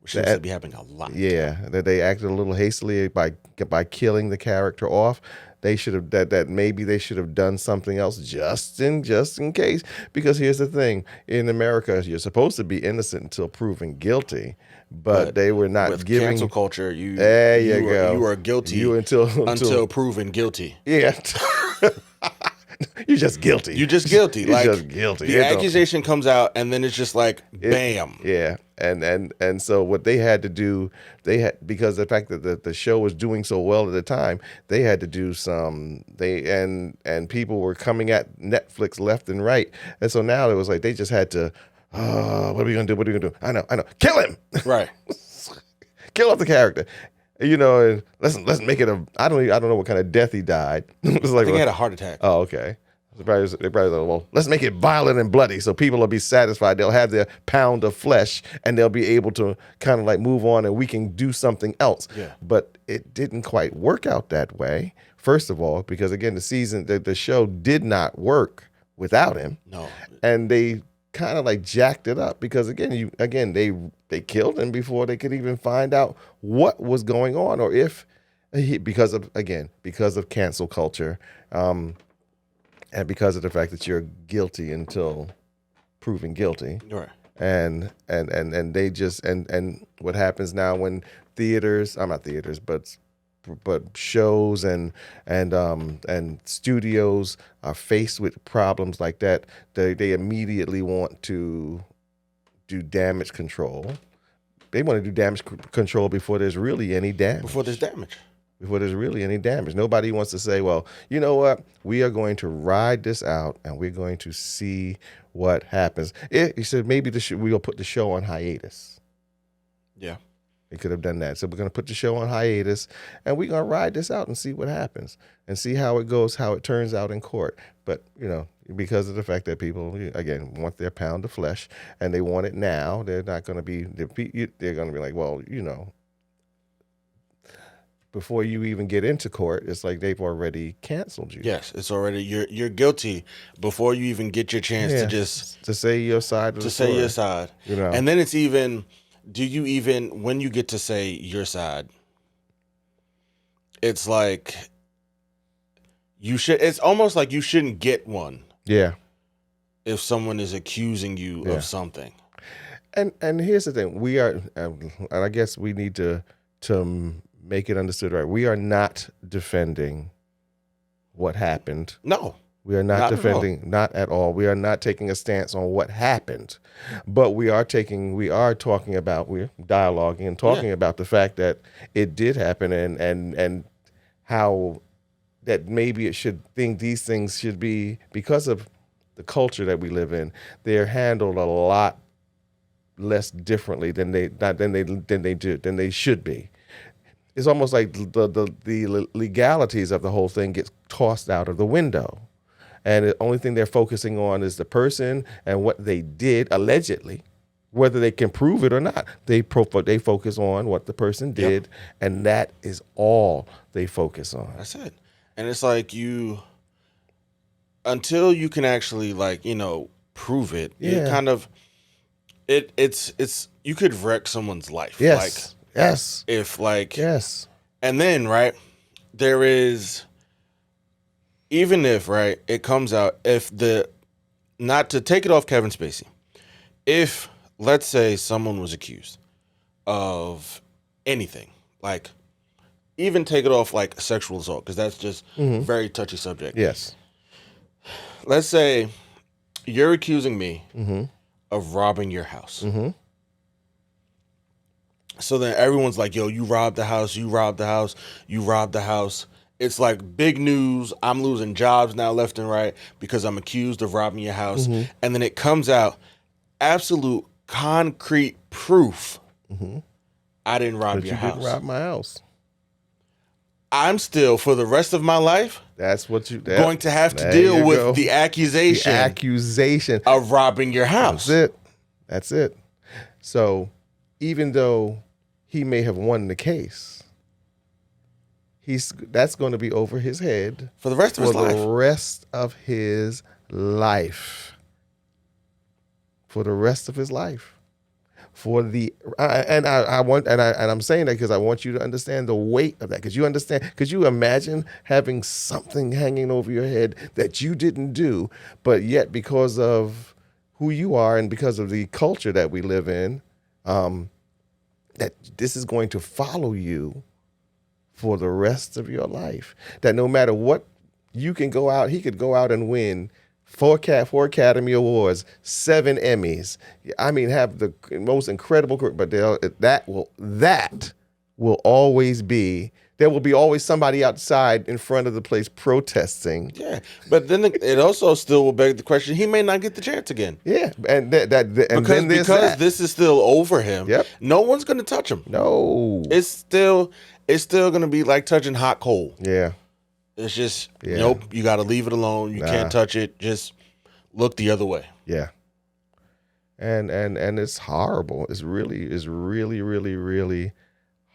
Which seems to be happening a lot. Yeah, that they acted a little hastily by killing the character off. They should have that maybe they should have done something else just in case. Because here's the thing: in America, you're supposed to be innocent until proven guilty, but they were not with giving. cancel culture. There you go. You are guilty until proven guilty. Yeah. You're just guilty. You're just guilty. You're like, just guilty. The accusation comes out, and then it's just like, bam. Yeah, and so what they had to do, because the fact that the show was doing so well at the time, they had to do and people were coming at Netflix left and right, and so now it was like they just had to, what are we gonna do? What are we gonna do? I know, kill him. Right. Kill off the character. And let's make it I don't know what kind of death he died. It was like, I think he had a heart attack. Oh, okay. They probably like, well, let's make it violent and bloody so people will be satisfied. They'll have their pound of flesh and they'll be able to kind of like move on and we can do something else. Yeah. But it didn't quite work out that way. First of all, because again, the show did not work without him. No. And they kind of like jacked it up because they killed him before they could even find out what was going on or if because of cancel culture, and because of the fact that you're guilty until proven guilty. Right. And they just and what happens now when but shows and studios are faced with problems like that, they immediately want to do damage control. They want to do damage control before there's really any damage. Before there's really any damage. Nobody wants to say, well, you know what? We are going to ride this out and we're going to see what happens. He said maybe we'll put the show on hiatus. Yeah. They could have done that. So we're going to put the show on hiatus and we're going to ride this out and see what happens and see how it goes, how it turns out in court. But, because of the fact that people, again, want their pound of flesh and they want it now, they're not going to be, they're going to be like, well, before you even get into court, it's like they've already canceled you. Yes, it's already, you're guilty before you even get your chance to say your side of the story. To say your side. And then it's even, when you get to say your side, it's like, it's almost like you shouldn't get one. Yeah. If someone is accusing you of something. And here's the thing, we are, and I guess we need to make it understood right. We are not defending what happened. No. We are not defending, not at all. We are not taking a stance on what happened, but we're dialoguing and talking about the fact that it did happen and how that maybe these things should be, because of the culture that we live in, they're handled a lot less differently than they should be. It's almost like the legalities of the whole thing gets tossed out of the window. And the only thing they're focusing on is the person and what they did, allegedly, whether they can prove it or not. They focus on what the person did, and that is all they focus on. That's it. And it's like until you can actually prove it, it kind of, it's you could wreck someone's life. Yes. Yes. Yes. And then, right, there is, even if, right, it comes out, not to take it off Kevin Spacey, if, let's say, someone was accused of anything, like, even take it off like sexual assault, because that's just very touchy subject. Yes. Let's say you're accusing me of robbing your house. Mm-hmm. So then everyone's like, yo, you robbed the house, you robbed the house, you robbed the house. It's like big news. I'm losing jobs now left and right because I'm accused of robbing your house. Mm-hmm. And then it comes out, absolute concrete proof I didn't rob your house. You didn't rob my house. I'm still, for the rest of my life, That's what you going to have to there deal you with go. the accusation accusation of robbing your house. That's it. So even though he may have won the case, that's going to be over his head For the rest of his life. For the rest of his life. For the rest of his life. I'm saying that because I want you to understand the weight of that. Because you imagine having something hanging over your head that you didn't do, but yet because of who you are and because of the culture that we live in, that this is going to follow you for the rest of your life. That no matter what, he could go out and win four Academy Awards, 7 Emmys. I mean, have the most incredible career, but that will always be. There will be always somebody outside in front of the place protesting. Yeah, but then it also still will beg the question: he may not get the chance again. Yeah, and because this is still over him. Yep. No one's going to touch him. No, it's still going to be like touching hot coal. Yeah. It's just, nope, you got to leave it alone. You can't touch it. Just look the other way. Yeah. And it's horrible. It's really, really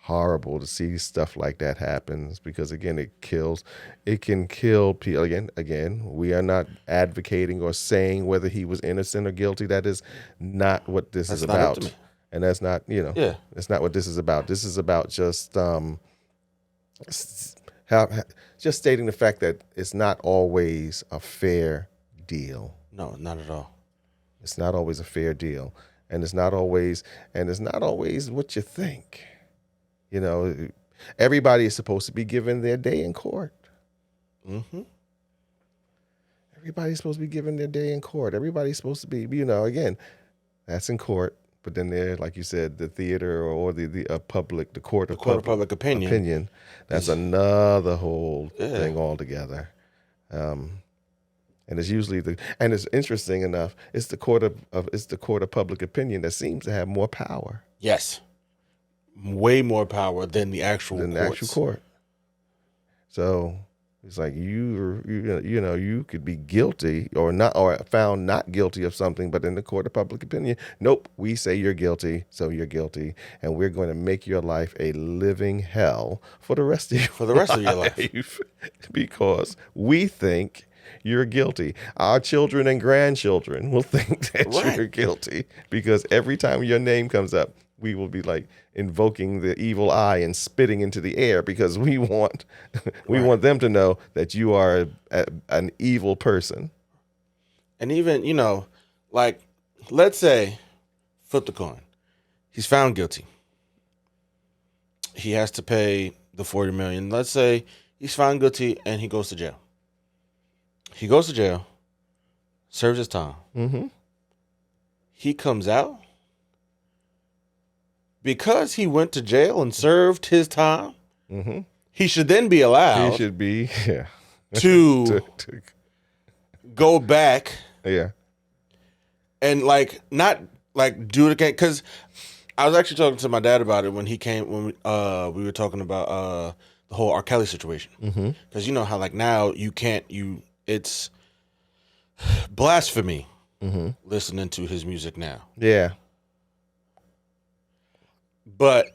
horrible to see stuff like that happens because, again, it can kill people. Again, we are not advocating or saying whether he was innocent or guilty. That is not what this is about. And that's not, that's not what this is about. This is about just just stating the fact that it's not always a fair deal. No, not at all. It's not always a fair deal, and it's not always what you think. Everybody is supposed to be given their day in court. Mm-hmm. Everybody's supposed to be given their day in court. Everybody's supposed to be, again, that's in court. But then there, like you said, the theater or the court of public opinion. That's another whole thing altogether. And it's usually and it's interesting enough, it's the court of public opinion that seems to have more power. Yes, way more power than the actual court. So it's like you could be guilty or not, or found not guilty of something, but in the court of public opinion, nope, we say you're guilty, so you're guilty, and we're going to make your life a living hell for the rest of your life because we think you're guilty. Our children and grandchildren will think that you're guilty because every time your name comes up, we will be like invoking the evil eye and spitting into the air because we want them to know that you are an evil person. And even, like, let's say, flip the coin. He's found guilty. He has to pay the $40 million. Let's say he's found guilty and he goes to jail. He goes to jail, serves his time. Mm-hmm. He comes out. Because he went to jail and served his time, mm-hmm. he should then be allowed. He should be, to go back. Yeah. And not do it again. Because I was actually talking to my dad about it when he came, when we were talking about the whole R. Kelly situation. Because you know how now it's blasphemy listening to his music now. Yeah. But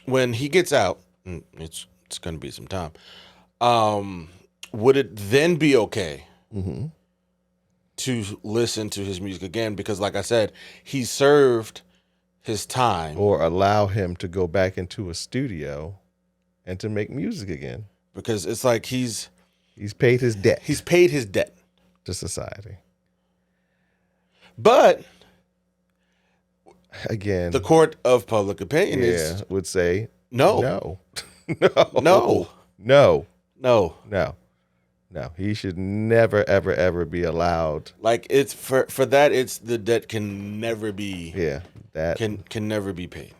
when he gets out, it's going to be some time, would it then be okay to listen to his music again? Because like I said, he served his time. Or allow him to go back into a studio and to make music again. Because it's like he's paid his debt. He's paid his debt to society. But again, the court of public opinion would say no. He should never, ever, ever be allowed. Like it's for that, it's the debt can never be. Yeah, that can never be paid.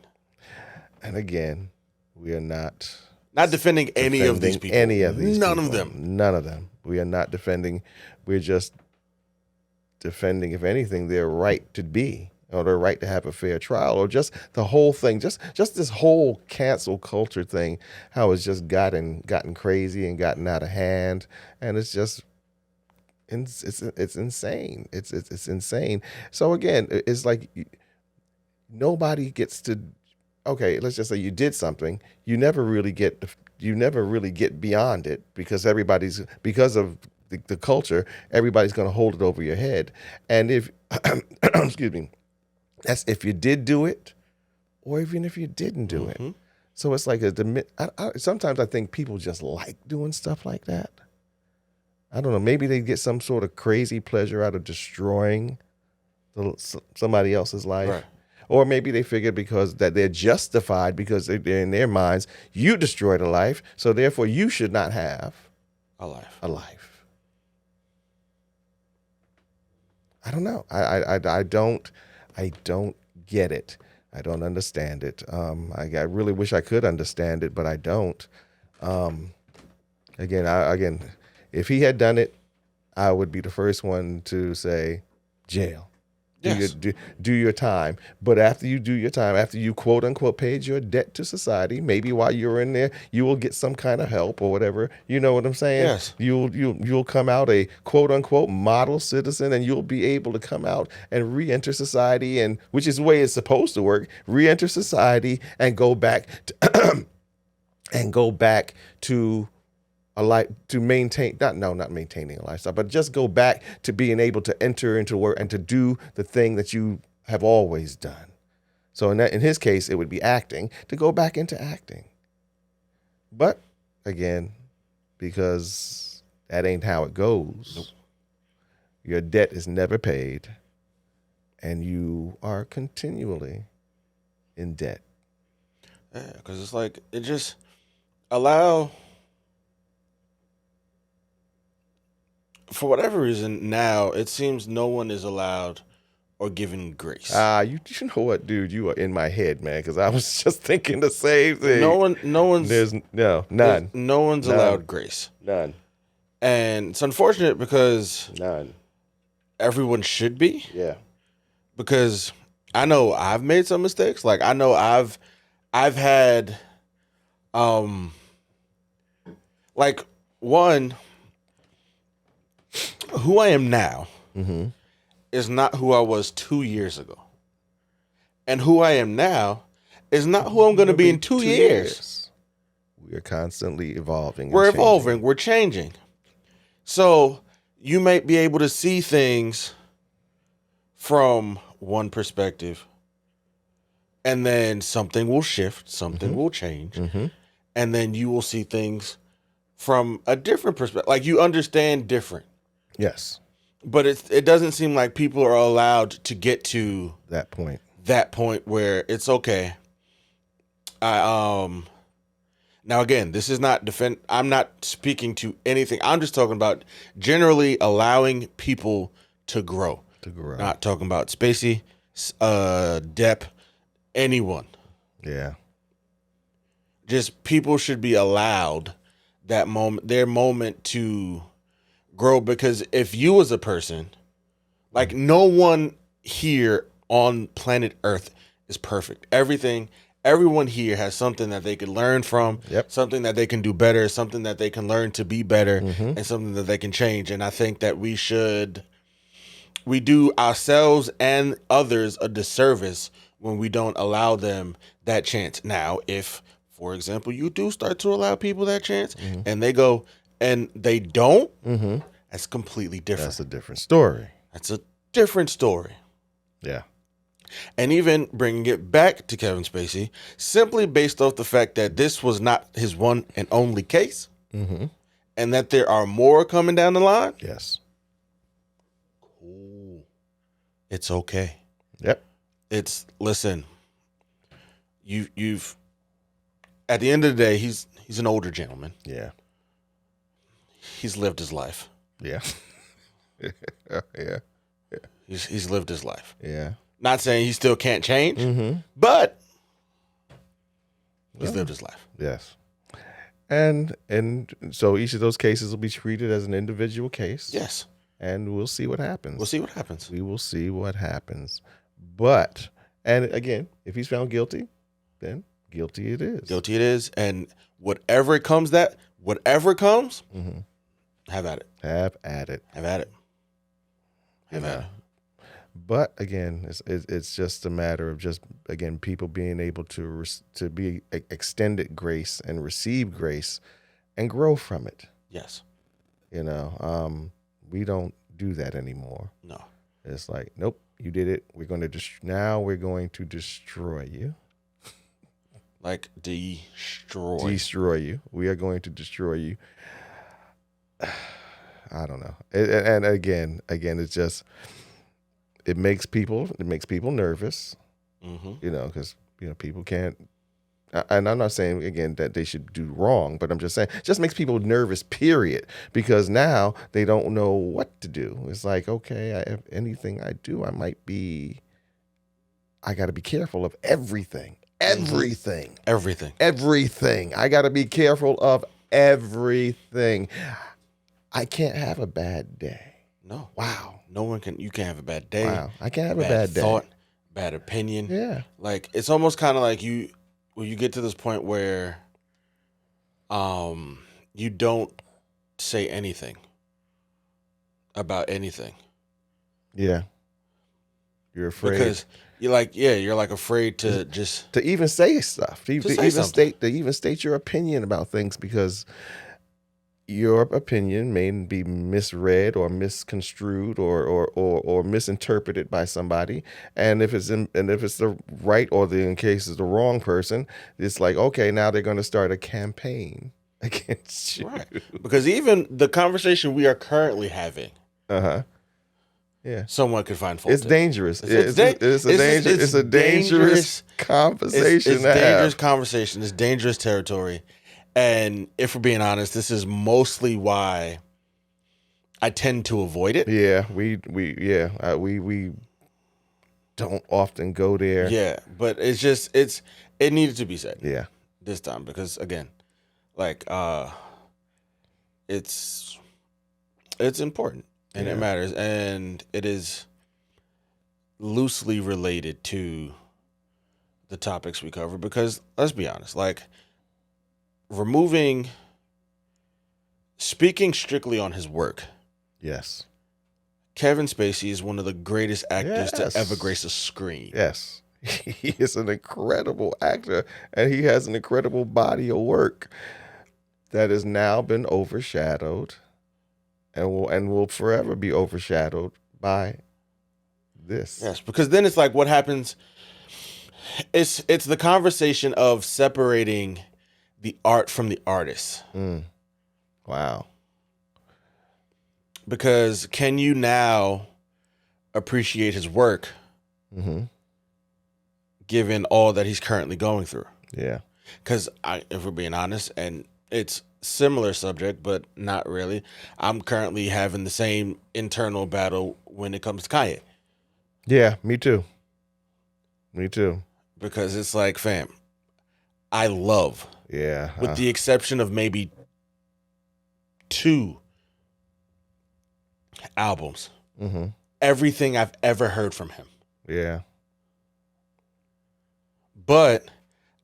And again, we are not defending any of these people. None of them. We are not defending. We're just defending, if anything, their right to be or their right to have a fair trial, or just the whole thing, just this whole cancel culture thing, how it's just gotten crazy and gotten out of hand, and it's just it's insane. It's insane. So again, it's like nobody gets to. Okay, let's just say you did something. You never really get beyond it because because of the culture. Everybody's going to hold it over your head. And if excuse me, that's if you did do it, or even if you didn't do it. So it's like sometimes I think people just like doing stuff like that. I don't know. Maybe they get some sort of crazy pleasure out of destroying somebody else's life. Right. Or maybe they figure because that they're justified because they're in their minds, you destroyed a life, so therefore you should not have A life. a life. I don't know. I don't get it. I don't understand it. I really wish I could understand it, but I don't. Again, if he had done it, I would be the first one to say jail. Yes. Do your time. But after you do your time, after you quote unquote paid your debt to society, maybe while you're in there, you will get some kind of help or whatever. You know what I'm saying? Yes. You'll come out a quote unquote model citizen, and you'll be able to come out and re-enter society, and which is the way it's supposed to work. Re-enter society and go back to a life to maintain not maintaining a lifestyle, but just go back to being able to enter into work and to do the thing that you have always done. So in his case, it would be acting, to go back into acting. But again, because that ain't how it goes. Nope. Your debt is never paid, and you are continually in debt. Yeah, because it's like it just allow. For whatever reason, now it seems no one is allowed or given grace. You know what, dude? You are in my head, man, because I was just thinking the same thing. No one's. There's none. No one's allowed grace. None. And it's unfortunate because None. everyone should be. Yeah. Because I know I've made some mistakes. Like I know I've had, like one. Who I am now is not who I was 2 years ago. And who I am now is not who I'm going to be in 2 years. We are constantly evolving. We're evolving. We're changing. So you might be able to see things from one perspective, and then something will shift, something will change, and then you will see things from a different perspective. Like you understand different. Yes. But it doesn't seem like people are allowed to get to that point where it's okay. Now again, this is not I'm not speaking to anything. I'm just talking about generally allowing people to grow. Not talking about Spacey, Depp, anyone. Yeah. Just people should be allowed that moment, their moment to grow, because if you as a person, like no one here on planet Earth is perfect. Everyone here has something that they could learn from, something that they can do better, something that they can learn to be better, and something that they can change. And I think that we do ourselves and others a disservice when we don't allow them that chance. Now, if, for example, you do start to allow people that chance and they go and they don't, that's completely different. That's a different story. That's a different story. Yeah. And even bringing it back to Kevin Spacey, simply based off the fact that this was not his one and only case, and that there are more coming down the line. Yes. Cool. It's okay. Yep. Listen, you've at the end of the day, he's an older gentleman. Yeah. He's lived his life. Yeah. Yeah. He's lived his life. Yeah. Not saying he still can't change, but he's lived his life. Yes. And so each of those cases will be treated as an individual case. Yes. And we'll see what happens. We'll see what happens. We will see what happens. But, and again, if he's found guilty, then guilty it is. Guilty it is, and whatever comes, Mm-hmm. have at it. Have at it. Have at it. Have at it. But again, it's just a matter of just, again, people being able to be extended grace and receive grace and grow from it. Yes. You know, we don't do that anymore. No. It's like, nope, you did it. Now we're going to destroy you. Like destroy. Destroy you. We are going to destroy you. I don't know. And again, it's just, it makes people nervous. Mm-hmm. You know, because people can't. And I'm not saying again that they should do wrong, but I'm just saying it just makes people nervous. Period. Because now they don't know what to do. It's like, okay, if anything I do, I got to be careful of everything. Everything. I got to be careful of everything. I can't have a bad day. No. Wow. No one can. You can't have a bad day. Wow. I can't have a bad day. Thought, bad opinion. Yeah. Like, it's almost kind of like you get to this point where, you don't say anything about anything. Yeah. You're afraid because you're like afraid to just to even say stuff. To even state your opinion about things, because your opinion may be misread or misconstrued or misinterpreted by somebody. And if it's the right, or in case it's the wrong person, it's like, okay, now they're going to start a campaign against you. Right. Because even the conversation we are currently having, yeah, someone could find fault. It's dangerous. It's a dangerous conversation. It's dangerous conversation. It's dangerous territory. And if we're being honest, this is mostly why I tend to avoid it. Yeah, we don't often go there. Yeah, but it needed to be said. Yeah, this time, because again, like it's important and it matters, and it is loosely related to the topics we cover. Because let's be honest, like, speaking strictly on his work. Yes. Kevin Spacey is one of the greatest actors to ever grace a screen. Yes. He is an incredible actor, and he has an incredible body of work that has now been overshadowed and will forever be overshadowed by this. Yes, because then it's like, what happens? It's the conversation of separating the art from the artist. Wow. Because can you now appreciate his work, given all that he's currently going through? Yeah. Because if we're being honest, and it's similar subject, but not really, I'm currently having the same internal battle when it comes to Kanye. Yeah, me too. Because it's like, fam, I love... Yeah. With the exception of maybe 2 albums. Everything I've ever heard from him. Yeah. But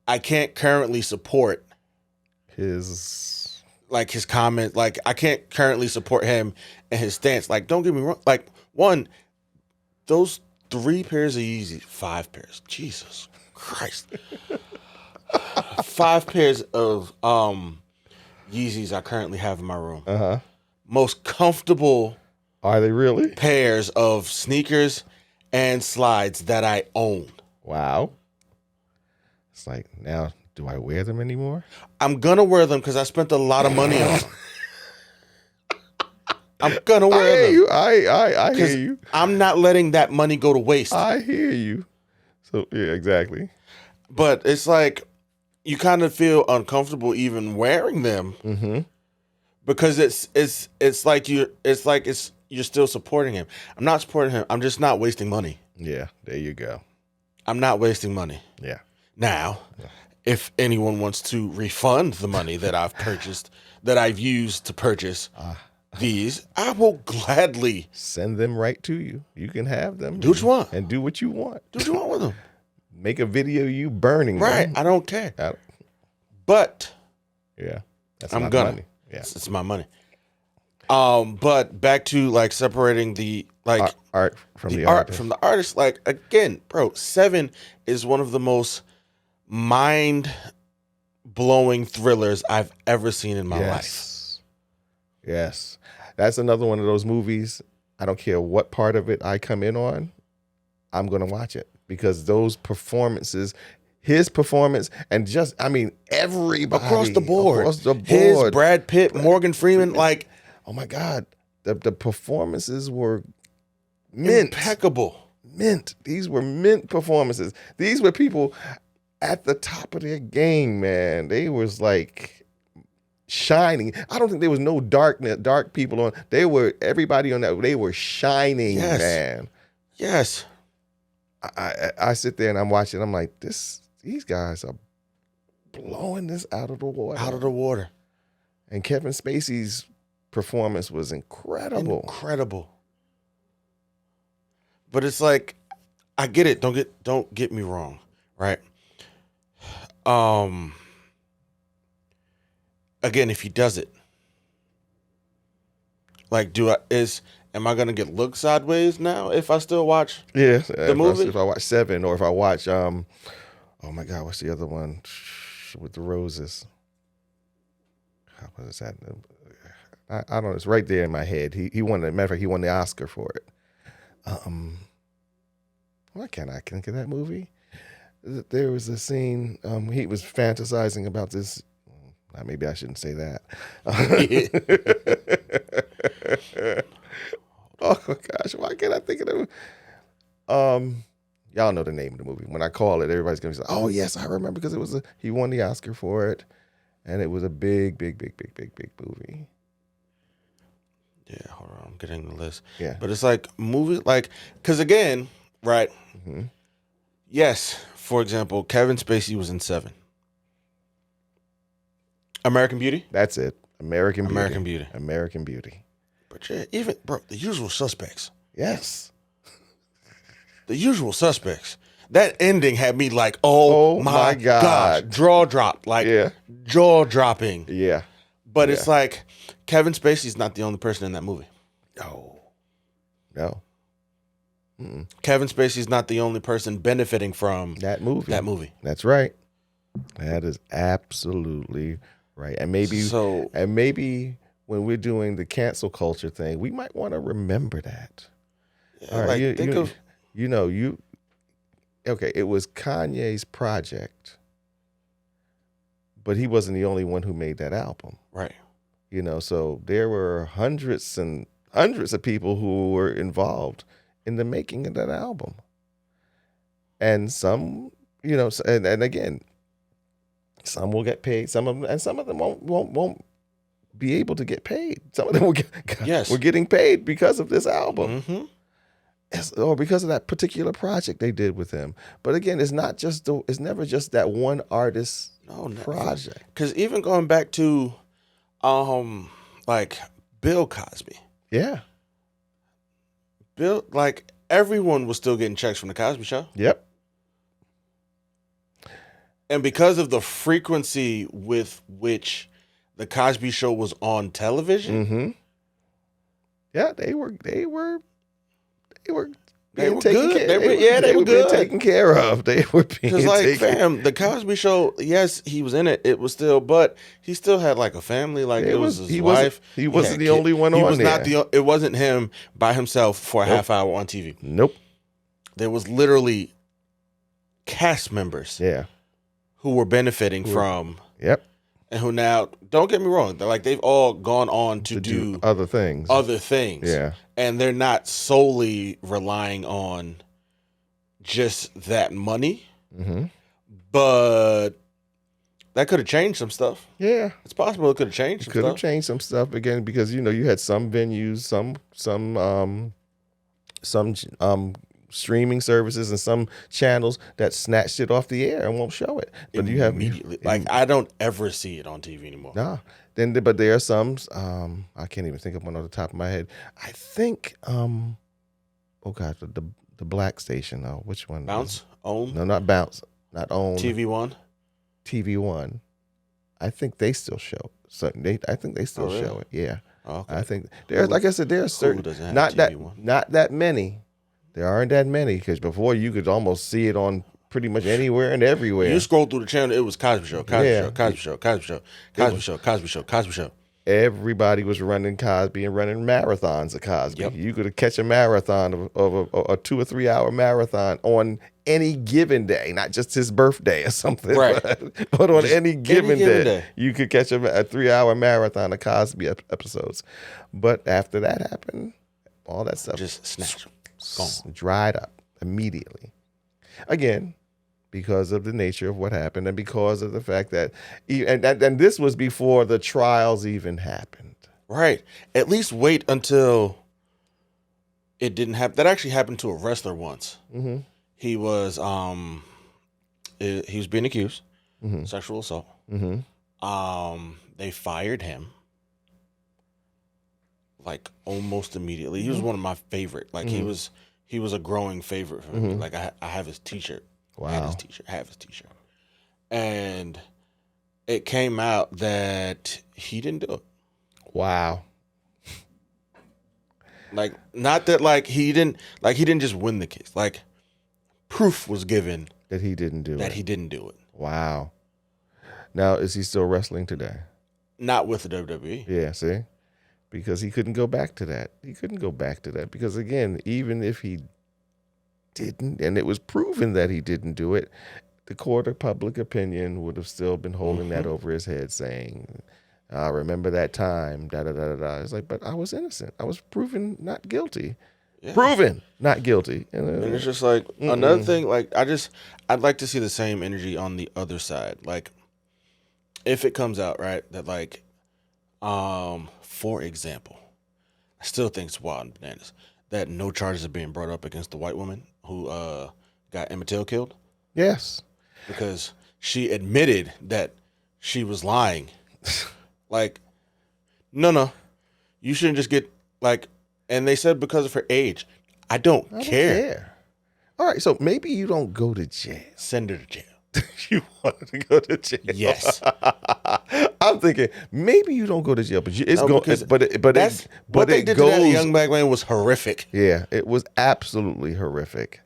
I can't currently support his comment. Like, I can't currently support him and his stance. Like, don't get me wrong. Like, one, those 3 pairs of Yeezys, 5 pairs. Jesus Christ. 5 pairs of Yeezys I currently have in my room. Most comfortable. Are they really? Pairs of sneakers and slides that I own. Wow. It's like, now, do I wear them anymore? I'm gonna wear them because I spent a lot of money on them. I'm gonna wear them. I hear you. I'm not letting that money go to waste. I hear you. So yeah, exactly. But it's like, you kind of feel uncomfortable even wearing them, because it's like you're still supporting him. I'm not supporting him. I'm just not wasting money. Yeah, there you go. I'm not wasting money. Yeah. Now, if anyone wants to refund the money that I've purchased, that I've used to purchase, these, I will gladly Send them right to you. You can have them. do what you want. And do what you want. Do what you want with them. Make a video of you burning Right. them. I don't care. I- But yeah. That's I'm my gonna. money. Yeah. It's my money. But back to like separating the like Art from the art artist. from the artist. Like again, bro, Seven is one of the most mind blowing thrillers I've ever seen in my life. Yes. That's another one of those movies. I don't care what part of it I come in on, I'm going to watch it because those performances, his performance, and just, I mean, everybody. Across the board. Across the board. His, Brad Pitt, Morgan Freeman, like, oh my God. The performances were mint. impeccable. Mint. These were mint performances. These were people at the top of their game, man. They was like shining. I don't think there was no dark people on. They were, everybody on that, they were shining, Yes. man. Yes. I sit there and I'm watching. I'm like, these guys are blowing this out of the water. Out of the water. And Kevin Spacey's performance was incredible. Incredible. But it's like, I get it. Don't get me wrong, right? Again, if he does it, like, am I gonna get looked sideways now if I still watch? Yeah, movie? If I watch Seven, or if I watch oh my God, what's the other one with the roses? What is that? I don't know. It's right there in my head. He won. Matter of fact, he won the Oscar for it. Why can't I think of that movie? There was a scene. He was fantasizing about this. Maybe I shouldn't say that. Oh my gosh, why can't I think of it? Y'all know the name of the movie. When I call it, everybody's gonna be like, "Oh yes, I remember," because he won the Oscar for it, and it was a big movie. Yeah, hold on, I'm getting the list. Yeah, But it's like movies, like, because again, right? mm-hmm. Yes, for example, Kevin Spacey was in Seven. American Beauty. That's it. American Beauty. American Beauty. But yeah, even bro, The Usual Suspects. Yes. The Usual Suspects. That ending had me like, oh my God. gosh, jaw drop, like jaw dropping. Yeah. But it's like Kevin Spacey's not the only person in that movie. No. Kevin Spacey's not the only person benefiting from that movie. That's right. That is absolutely right. And maybe when we're doing the cancel culture thing, we might want to remember that. Yeah, all right, like, okay, it was Kanye's project, but he wasn't the only one who made that album. Right. So there were hundreds and hundreds of people who were involved in the making of that album. And some, and again, some will get paid, some of them won't be able to get paid. Some of them were getting paid because of this album. Mm-hmm. Or because of that particular project they did with him. But again, it's never just that one artist project. Because even going back to like Bill Cosby. Yeah. Like everyone was still getting checks from the Cosby Show. Yep. And because of the frequency with which the Cosby Show was on television. Mm-hmm. Yeah, they were good. They were good. Being taken care of. They were being because, like, taken. fam, the Cosby Show. Yes, he was in it. It was still, but he still had like a family. Like it was his wife. He wasn't the only one on there. Not it wasn't him by himself for a half hour on TV. Nope. There was literally cast members. Yeah. Who were benefiting from. Yep. And who now, don't get me wrong, they've all gone on to do other things. Yeah. And they're not solely relying on just that money. Mm-hmm. But that could have changed some stuff. Yeah. It's possible it could have changed some stuff. Could have changed some stuff again because you had some venues, streaming services and some channels that snatched it off the air and won't show it. But you have Immediately. Like, I don't ever see it on TV anymore. nah. But there are some. I can't even think of one on the top of my head. I think. Oh God, the black station. Oh, which one? Bounce? OWN? No, not Bounce. Not OWN. TV1? TV1. I think they still show. So I think they still really? show it. Yeah. Oh, okay. I think there's, like I said, there are certain. doesn't have Not TV1? that many. There aren't that many because before you could almost see it on pretty much anywhere and everywhere. You scroll through the channel, it was Cosby Show, Cosby Yeah. Show, Cosby Show, Cosby Show, Cosby Show, Cosby Show, Cosby Show. Everybody was running Cosby and running marathons of Cosby. Yep. You could catch a marathon of a 2 or 3 hour marathon on any given day, not just his birthday or something, Right. but on Just any given given day, day. you could catch a 3 hour marathon of Cosby episodes. But after that happened, all that stuff Just snatch. Gone. dried up immediately. Again, because of the nature of what happened and because of the fact that, and this was before the trials even happened. Right. At least wait until it didn't happen. That actually happened to a wrestler once. Mm-hmm. He was being accused Mm-hmm. sexual assault. Mm-hmm. They fired him like almost immediately. He was one of my favorite. Like he was a growing favorite for me. Like I have his T-shirt. Wow. I have his T-shirt. And it came out that he didn't do it. Wow. Like, not that he didn't just win the case. Like, proof was given That he didn't do that it. he didn't do it. Wow. Now, is he still wrestling today? Not with the WWE. Yeah, see? Because he couldn't go back to that. He couldn't go back to that. Because, again, even if he didn't, and it was proven that he didn't do it, the court of public opinion would have still been holding that over his head saying, I remember that time, da-da-da-da-da. It's like, but I was innocent. I was proven not guilty. Yeah. Proven not guilty. And it's just like, another thing, like, I'd like to see the same energy on the other side. Like, if it comes out, right, that like, for example, I still think it's wild and bananas that no charges are being brought up against the white woman who got Emmett Till killed Yes. because she admitted that she was lying. Like, no, you shouldn't just get like, and they said because of her age. I don't care. All right, so maybe you don't go to jail. Send her to jail. You wanted to go to jail. Yes. I'm thinking maybe you don't go to jail, but it's No, going. because But what they it did goes. to that young black man was horrific. Yeah, it was absolutely horrific.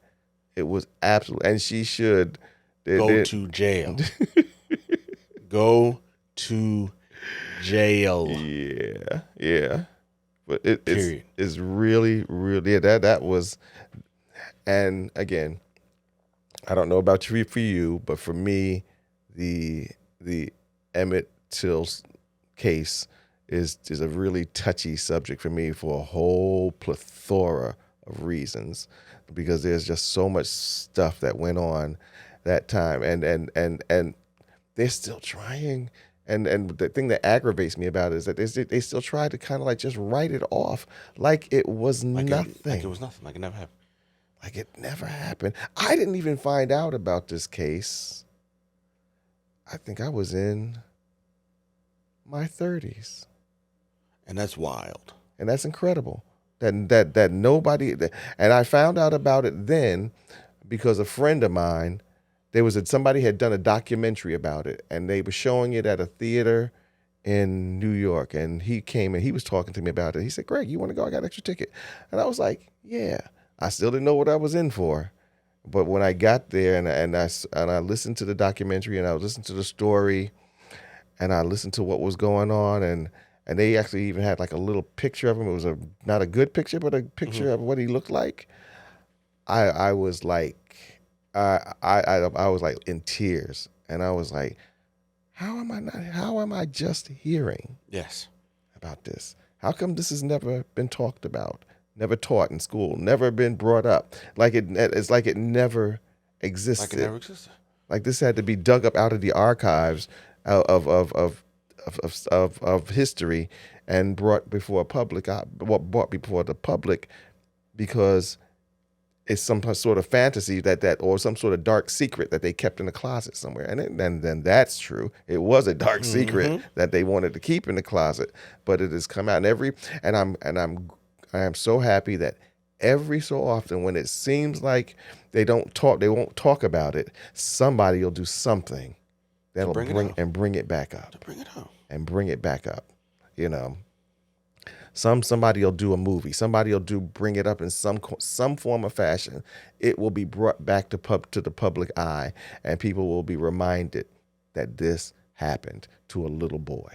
It was absolutely, and she should Go to jail. Go to jail. Yeah. But Period. it's really, really that was, and again, I don't know about for you, but for me, the Emmett Till's case is a really touchy subject for me for a whole plethora of reasons, because there's just so much stuff that went on that time, and they're still trying. And the thing that aggravates me about it is that they still try to kind of like just write it off like it was nothing. Like it was nothing. Like it never happened. Like it never happened. I didn't even find out about this case. I think I was in my 30s. And that's wild. And that's incredible. That nobody, and I found out about it then because a friend of mine, somebody had done a documentary about it, and they were showing it at a theater in New York, and he came and he was talking to me about it. He said, Greg, you want to go? I got an extra ticket. And I was like, yeah. I still didn't know what I was in for. But when I got there and I listened to the documentary and I listened to the story and I listened to what was going on, and they actually even had like a little picture of him. It was not a good picture, but a picture of what he looked like. I was like, I was like in tears, and I was like, how am I just hearing Yes. about this? How come this has never been talked about, never taught in school, never been brought up? It's like it never existed. Like it never existed. Like this had to be dug up out of the archives of history and brought before the public, because it's some sort of fantasy that or some sort of dark secret that they kept in the closet somewhere. And then that's true. It was a dark secret that they wanted to keep in the closet, but it has come out. I am so happy that every so often when it seems like they won't talk about it, somebody will do something that'll bring it back up. To bring it up. And bring it back up. You know. Somebody will do a movie. Somebody will bring it up in some form or fashion. It will be brought back to the public eye, and people will be reminded that this happened to a little boy.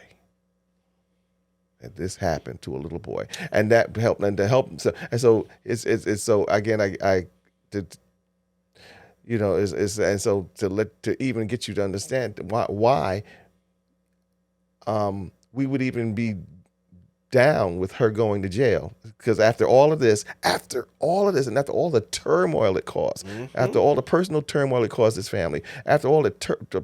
That this happened to a little boy, and that helped. And to help, so it's so again. To even get you to understand why we would even be down with her going to jail, because after all of this, and after all the turmoil it caused, after all the personal turmoil it caused his family, after all the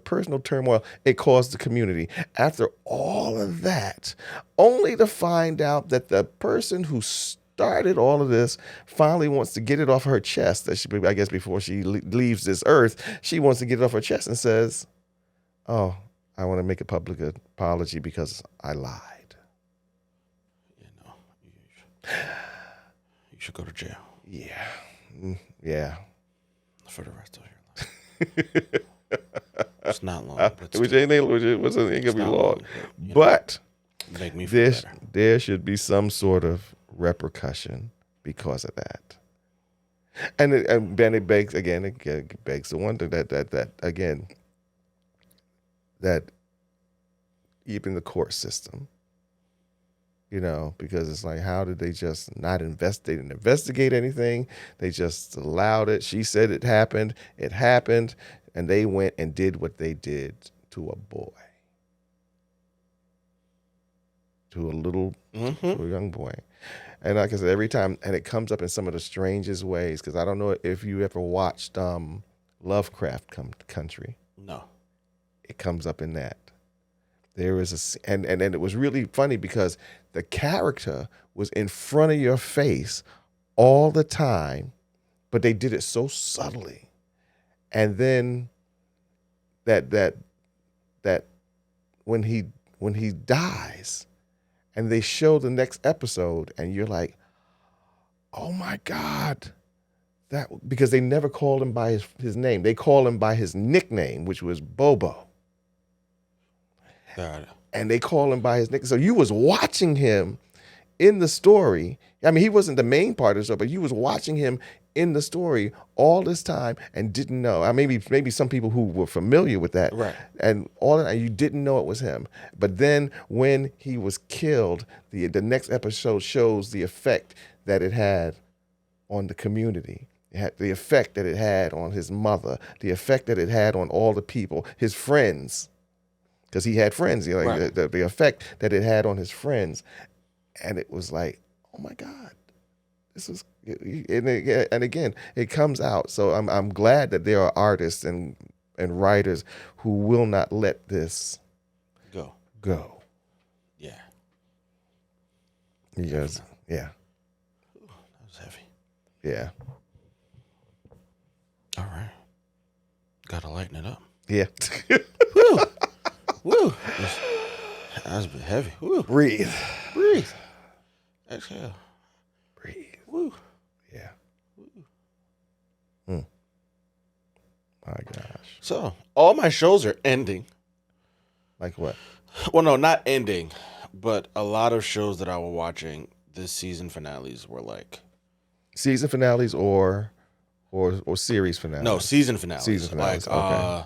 personal turmoil it caused the community, after all of that, only to find out that the person who started all of this finally wants to get it off her chest, that I guess before she leaves this earth, she wants to get it off her chest and says, "Oh, I want to make a public apology because I lied." You should go to jail. Yeah. Yeah. For the rest of your life. It's not long. Which ain't gonna be long. But make me feel better. There should be some sort of repercussion because of that. And it begs the wonder that again, that even the court system, because it's like, how did they just not investigate anything? They just allowed it. She said it happened, and they went and did what they did to a boy. To a young boy. And like I said, every time, and it comes up in some of the strangest ways, because I don't know if you ever watched Lovecraft Country. No. It comes up in that. There is and it was really funny because the character was in front of your face all the time, but they did it so subtly. And then that when he dies and they show the next episode and you're like, "Oh my God." Because they never called him by his name. They called him by his nickname, which was Bobo. God. And they call him by his nickname. So you was watching him in the story. I mean, he wasn't the main part of the story, but you was watching him in the story all this time and didn't know. I mean, maybe some people who were familiar with that, right? And you didn't know it was him. But then when he was killed, the next episode shows the effect that it had on the community. It had the effect that it had on his mother, the effect that it had on all the people, his friends. Because he had friends, right. the effect that it had on his friends, and it was like, oh my God, this was, and again, it comes out. So I'm glad that there are artists and writers who will not let this go. Yeah. Yes. Yeah. Ooh, that was heavy. Yeah. All right. Gotta lighten it up. Yeah. Woo. Woo. That's been heavy. Woo. Breathe. Exhale. Breathe. Woo. Yeah. Woo. My gosh. So, all my shows are ending. Like what? Well, no, not ending, but a lot of shows that I was watching, this season finales were like... Season finales or series finales? No, season finales. Season finales, like, okay.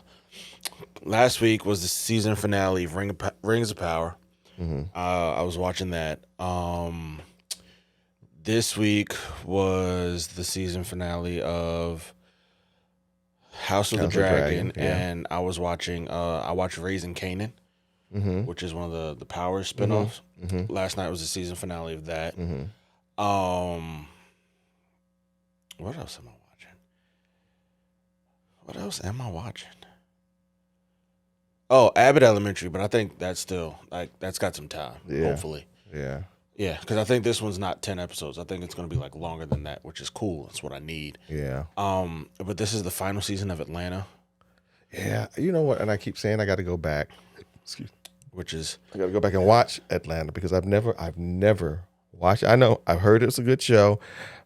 Last week was the season finale of Rings of Power. Mm-hmm. I was watching that. This week was the season finale of House of the Dragon, yeah. and I was watching. I watched Raising Kanan, mm-hmm. which is one of the Power spinoffs. Mm-hmm. Last night was the season finale of that. Mm-hmm. What else am I watching? Oh, Abbott Elementary, but I think that's still that's got some time. Yeah. Hopefully. Yeah. Yeah, because I think this one's not 10 episodes. I think it's going to be like longer than that, which is cool. That's what I need. Yeah. But this is the final season of Atlanta, Yeah. You know what? And I keep saying I got to go back. Excuse me. which is I got to go back and watch Atlanta because I've never watched. I know I've heard it's a good show,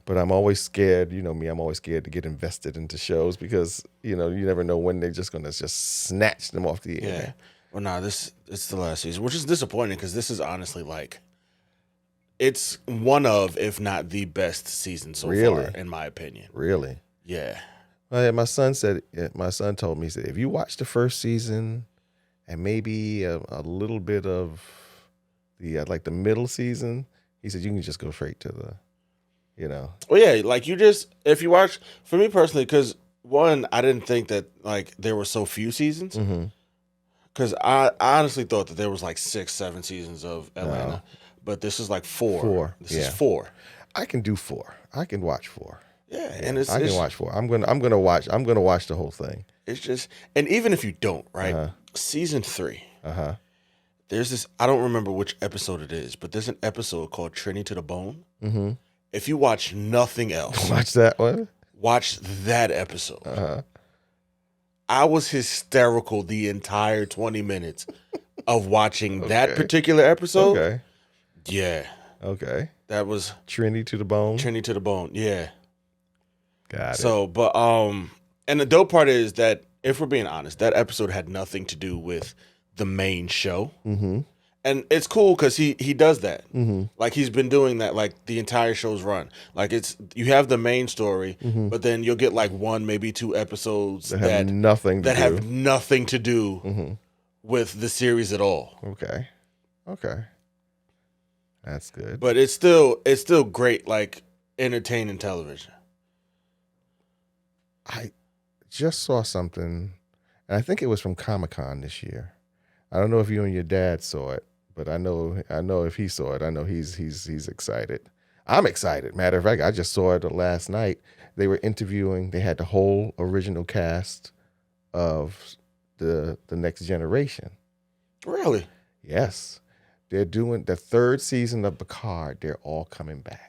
but I'm always scared. You know me, I'm always scared to get invested into shows because you never know when they're just gonna just snatch them off the air. yeah. Well, nah, it's the last season, which is disappointing because this is honestly like it's one of, if not the best season so Really? far, in my opinion. Really? Yeah. Well, yeah, my son told me, he said, if you watch the first season and maybe a little bit of the like the middle season, he said you can just go straight to the. Well, yeah, like if you watch, for me personally, because one, I didn't think that like there were so few seasons. Mm-hmm. Because I honestly thought that there was like 6, 7 seasons of Atlanta, but this is like 4. This is 4. I can do 4. I can watch 4. Yeah, Yeah, and I can watch 4. I'm gonna watch the whole thing. it's just, and even if you don't, right? Season 3. Uh-huh. There's this. I don't remember which episode it is, but there's an episode called Trinity to the Bone. Mm-hmm. If you watch nothing else, Watch that one. watch that episode. Uh-huh. I was hysterical the entire 20 minutes of watching that particular episode. Okay. Yeah. Okay. That was Trinity to the bone. Trinity to the Bone. Yeah. Got it. So, but and the dope part is that if we're being honest, that episode had nothing to do with the main show. Mm-hmm. And it's cool because he does that. Mm-hmm. Like he's been doing that like the entire show's run. Like you have the main story, but then you'll get like 1, maybe 2 episodes That have nothing to do. have nothing to do with the series at all. Okay. That's good. But it's still great, like entertaining television. I just saw something, and I think it was from Comic-Con this year. I don't know if you and your dad saw it, but I know if he saw it, I know he's excited. I'm excited. Matter of fact, I just saw it last night. They were interviewing. They had the whole original cast of the Next Generation. Really? Yes, they're doing the 3rd season of Picard. They're all coming back.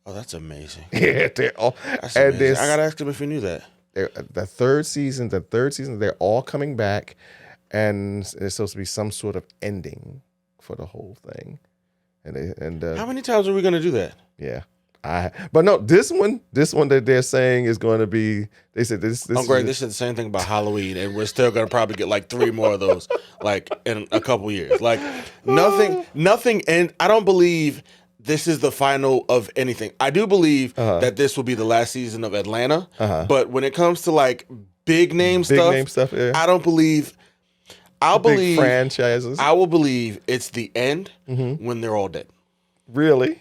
Oh, that's amazing. Yeah, they're all. That's And amazing. I gotta ask him if he knew that. the third season, they're all coming back, and it's supposed to be some sort of ending for the whole thing. And How many times are we gonna do that? yeah, but no, this one that they're saying is going to be. They said this. Oh, Greg, this is the same thing about Halloween, and we're still gonna probably get like 3 more of those, like in a couple years. Like nothing, and I don't believe this is the final of anything. I do believe that this will be the last season of Atlanta, but when it comes to like big name stuff, yeah. I don't believe. I'll Big believe franchises. I will believe it's the end when they're all dead. Really?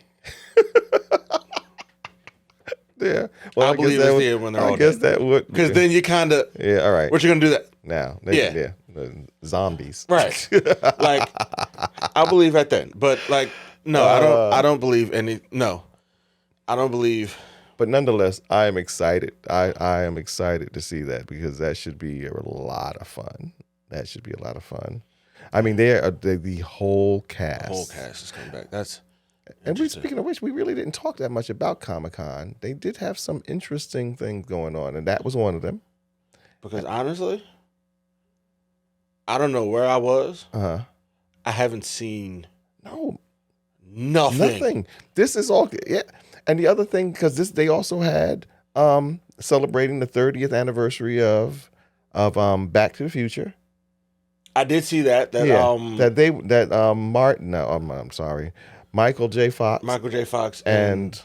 Yeah. Well, I believe it's the end when they're all dead. I guess that would. Because then you kind of Yeah. All right. what you gonna do that. Now. Yeah. The zombies. Right. Like, I believe at then. But, like, no, I don't believe any. No. I don't believe. But nonetheless, I am excited. I am excited to see that because that should be a lot of fun. That should be a lot of fun. I mean, the whole cast. The whole cast is coming back. That's. And speaking of which, we really didn't talk that much about Comic-Con. They did have some interesting things going on, and that was one of them. Because honestly, I don't know where I was. I haven't seen nothing. nothing. This is all yeah. And the other thing, because they also had celebrating the 30th anniversary of Back to the Future. I did see that. I'm sorry, Michael J. Fox and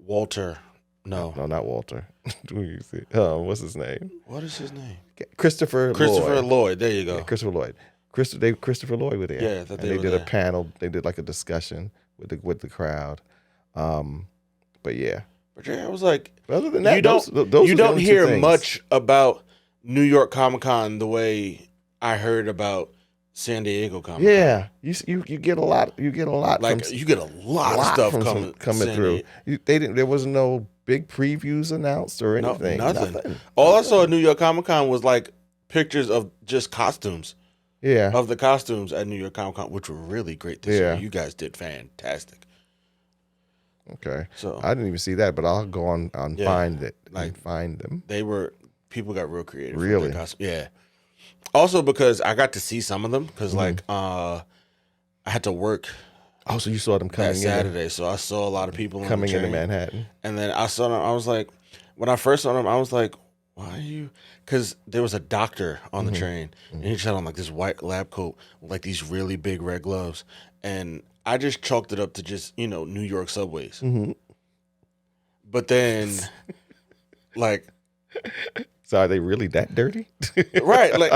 Walter. No, not Walter. What's his name? What is his name? Christopher Lloyd. There you go. Yeah, Christopher Lloyd. Christopher Lloyd were there. Yeah, they did a panel. They did like a discussion with the crowd. But yeah. But yeah, I was like, other than that, you don't hear much about New York Comic Con the way I heard about San Diego Comic Con. Yeah, you get a lot. You get a lot. Like you get a lot of stuff coming through. There was no big previews announced or anything. Nothing. All I saw at New York Comic Con was like pictures of just costumes. Yeah. of the costumes at New York Comic Con, which were really great this year. You guys did fantastic. Okay. So I didn't even see that, but I'll go on find it and like find them. People got real creative. Really? With their costume. Yeah. Also because I got to see some of them because I had to work. Oh, so you saw them coming that Saturday, so I saw a lot of people coming into Manhattan. And then I saw them. I was like, when I first saw them, I was like, why are you? Because there was a doctor on the train, and he just had on like this white lab coat with like these really big red gloves, and I just chalked it up to just New York subways. But then, like, so are they really that dirty? right? Like,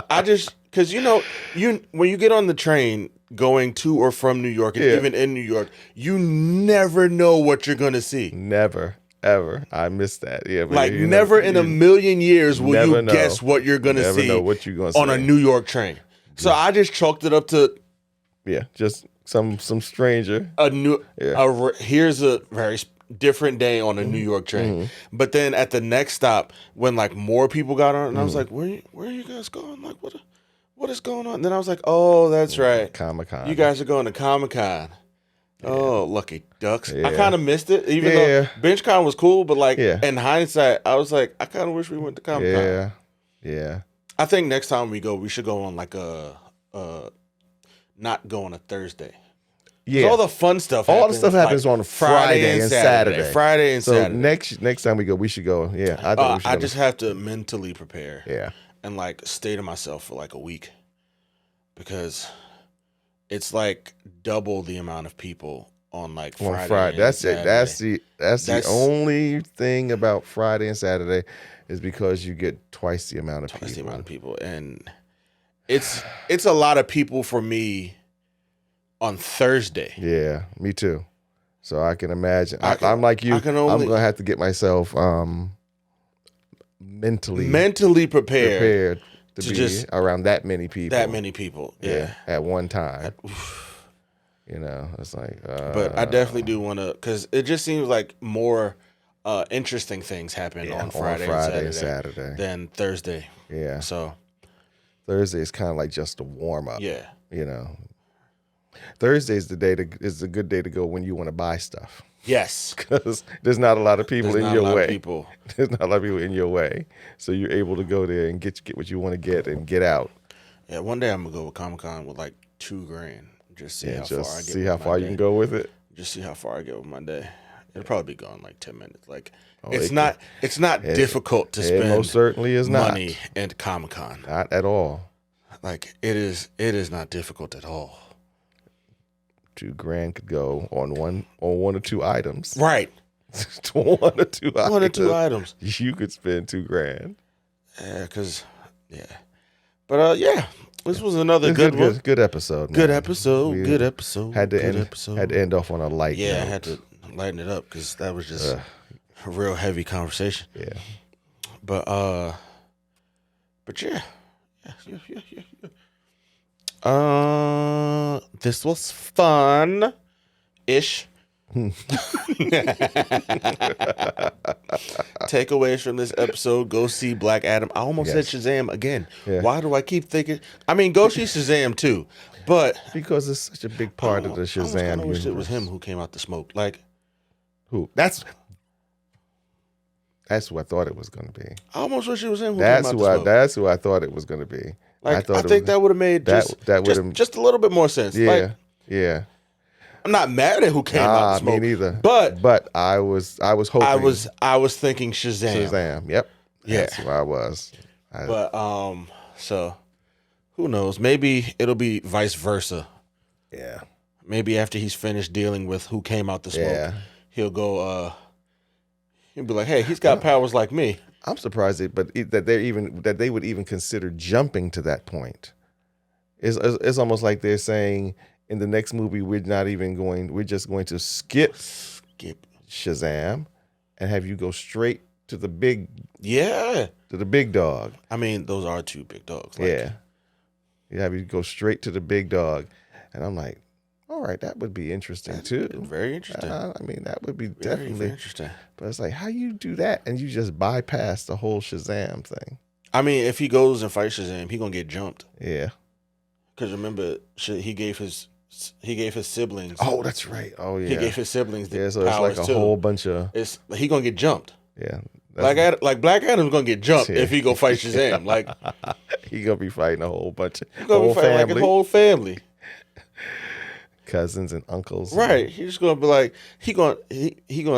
I just because when you get on the train going to or from New York, and even in New York, you never know what you're gonna see. Never, ever. I missed that. Yeah, like never in a million years will you guess what you're gonna see. Never know what you're gonna on a New York train. So I just chalked it up to just some stranger. Here's a very different day on a New York train. But then at the next stop, when like more people got on, and I was like, where are you guys going? Like what is going on? And then I was like, oh, that's right. Comic-Con. You guys are going to Comic-Con. Yeah. Oh, lucky ducks. I kind of missed it, even though BenchCon was cool, but like in hindsight, I was like, I kind of wish we went to Comic-Con. Yeah. I think next time we go, we should go on like not go on a Thursday. Yeah. All the fun stuff happens. All the stuff happens on Friday and Saturday. Friday and Saturday. So next time we go, we should go. Yeah. I just have to mentally prepare. Yeah. And like stay to myself for like a week. Because it's like double the amount of people on like Friday. That's it. That's the only thing about Friday and Saturday is because you get twice the amount of people. And it's a lot of people for me on Thursday. Yeah, me too. So I can imagine. I'm like you. I'm gonna have to get myself mentally prepared to be just around that many people. Yeah. At one time. It's like. But I definitely do want to, because it just seems like more interesting things happen on Friday and Saturday than Thursday. Yeah. So Thursday is kind of like just a warm up. Yeah. Thursday is a good day to go when you want to buy stuff. Yes. Because there's not a lot of people in your way. There's not a lot of people in your way. So you're able to go there and get what you want to get and get out. Yeah, one day I'm going to go with Comic-Con with like $2,000. Just see how far I get. See how far you can go with it. Just see how far I get with my day. It'll probably be gone like 10 minutes. Like it's not difficult to spend. It most certainly is money at Comic-Con. Not at all. Like it is not difficult at all. $2,000 could go on one or two items. Right. One or two items. You could spend $2,000. But this was another good episode. Man. Good episode. Had to end off on a light. Yeah, I had to lighten it up because that was just a real heavy conversation. Yeah. But yeah. This was fun-ish. Takeaways from this episode: go see Black Adam. I almost said Shazam again. Yeah. Why do I keep thinking? I mean, go see Shazam too, but because it's such a big part of the Shazam. I wish it was him who came out the smoke. Like who? That's who I thought it was going to be. I almost wish it was him who came out the smoke. That's who I thought it was going to be. Like I think that would have made just a little bit more sense. Yeah, like, I'm not mad at who came out the smoke. Me neither. But I was hoping. I was thinking Shazam. Shazam. Yep. Yeah. That's who I was. So who knows? Maybe it'll be vice versa. Yeah. Maybe after he's finished dealing with who came out the smoke, he'll go. He'll be like, "Hey, he's got powers like me." I'm surprised that they would even consider jumping to that point. It's almost like they're saying in the next movie we're just going to skip Shazam and have you go straight to the big dog. I mean, those are two big dogs. You have you go straight to the big dog, and I'm like, all right, that would be interesting too. Very interesting. I mean, that would be very, definitely very interesting. But it's like, how you do that and you just bypass the whole Shazam thing? I mean, if he goes and fights Shazam, he gonna get jumped. Yeah. Because remember, he gave his siblings. Oh, that's right. Oh yeah. He gave his siblings the so it's powers like a too. whole bunch of. He gonna get jumped. Yeah. Black Adam's gonna get jumped if he go fight Shazam. Like he gonna be fighting a whole bunch of whole family. Like his whole family. Cousins and uncles. Right. He's just gonna be like he gonna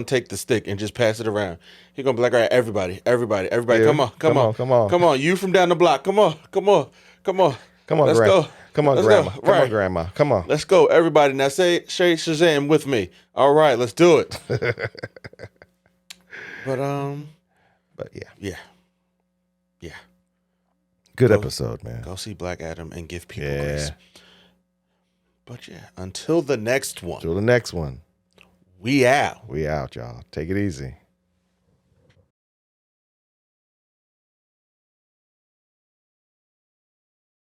take the stick and just pass it around. He gonna be like, all right, everybody, Yeah. come on. You from down the block. Come on. Let's go. Come on, Let's grandma. go. Come Right. on, grandma. Come on. Let's go, everybody. Now say Shazam with me. All right, let's do it. But yeah. Yeah. Good episode, man. Go see Black Adam and give people grace. But yeah, until the next one. Till the next one. We out. We out, y'all. Take it easy.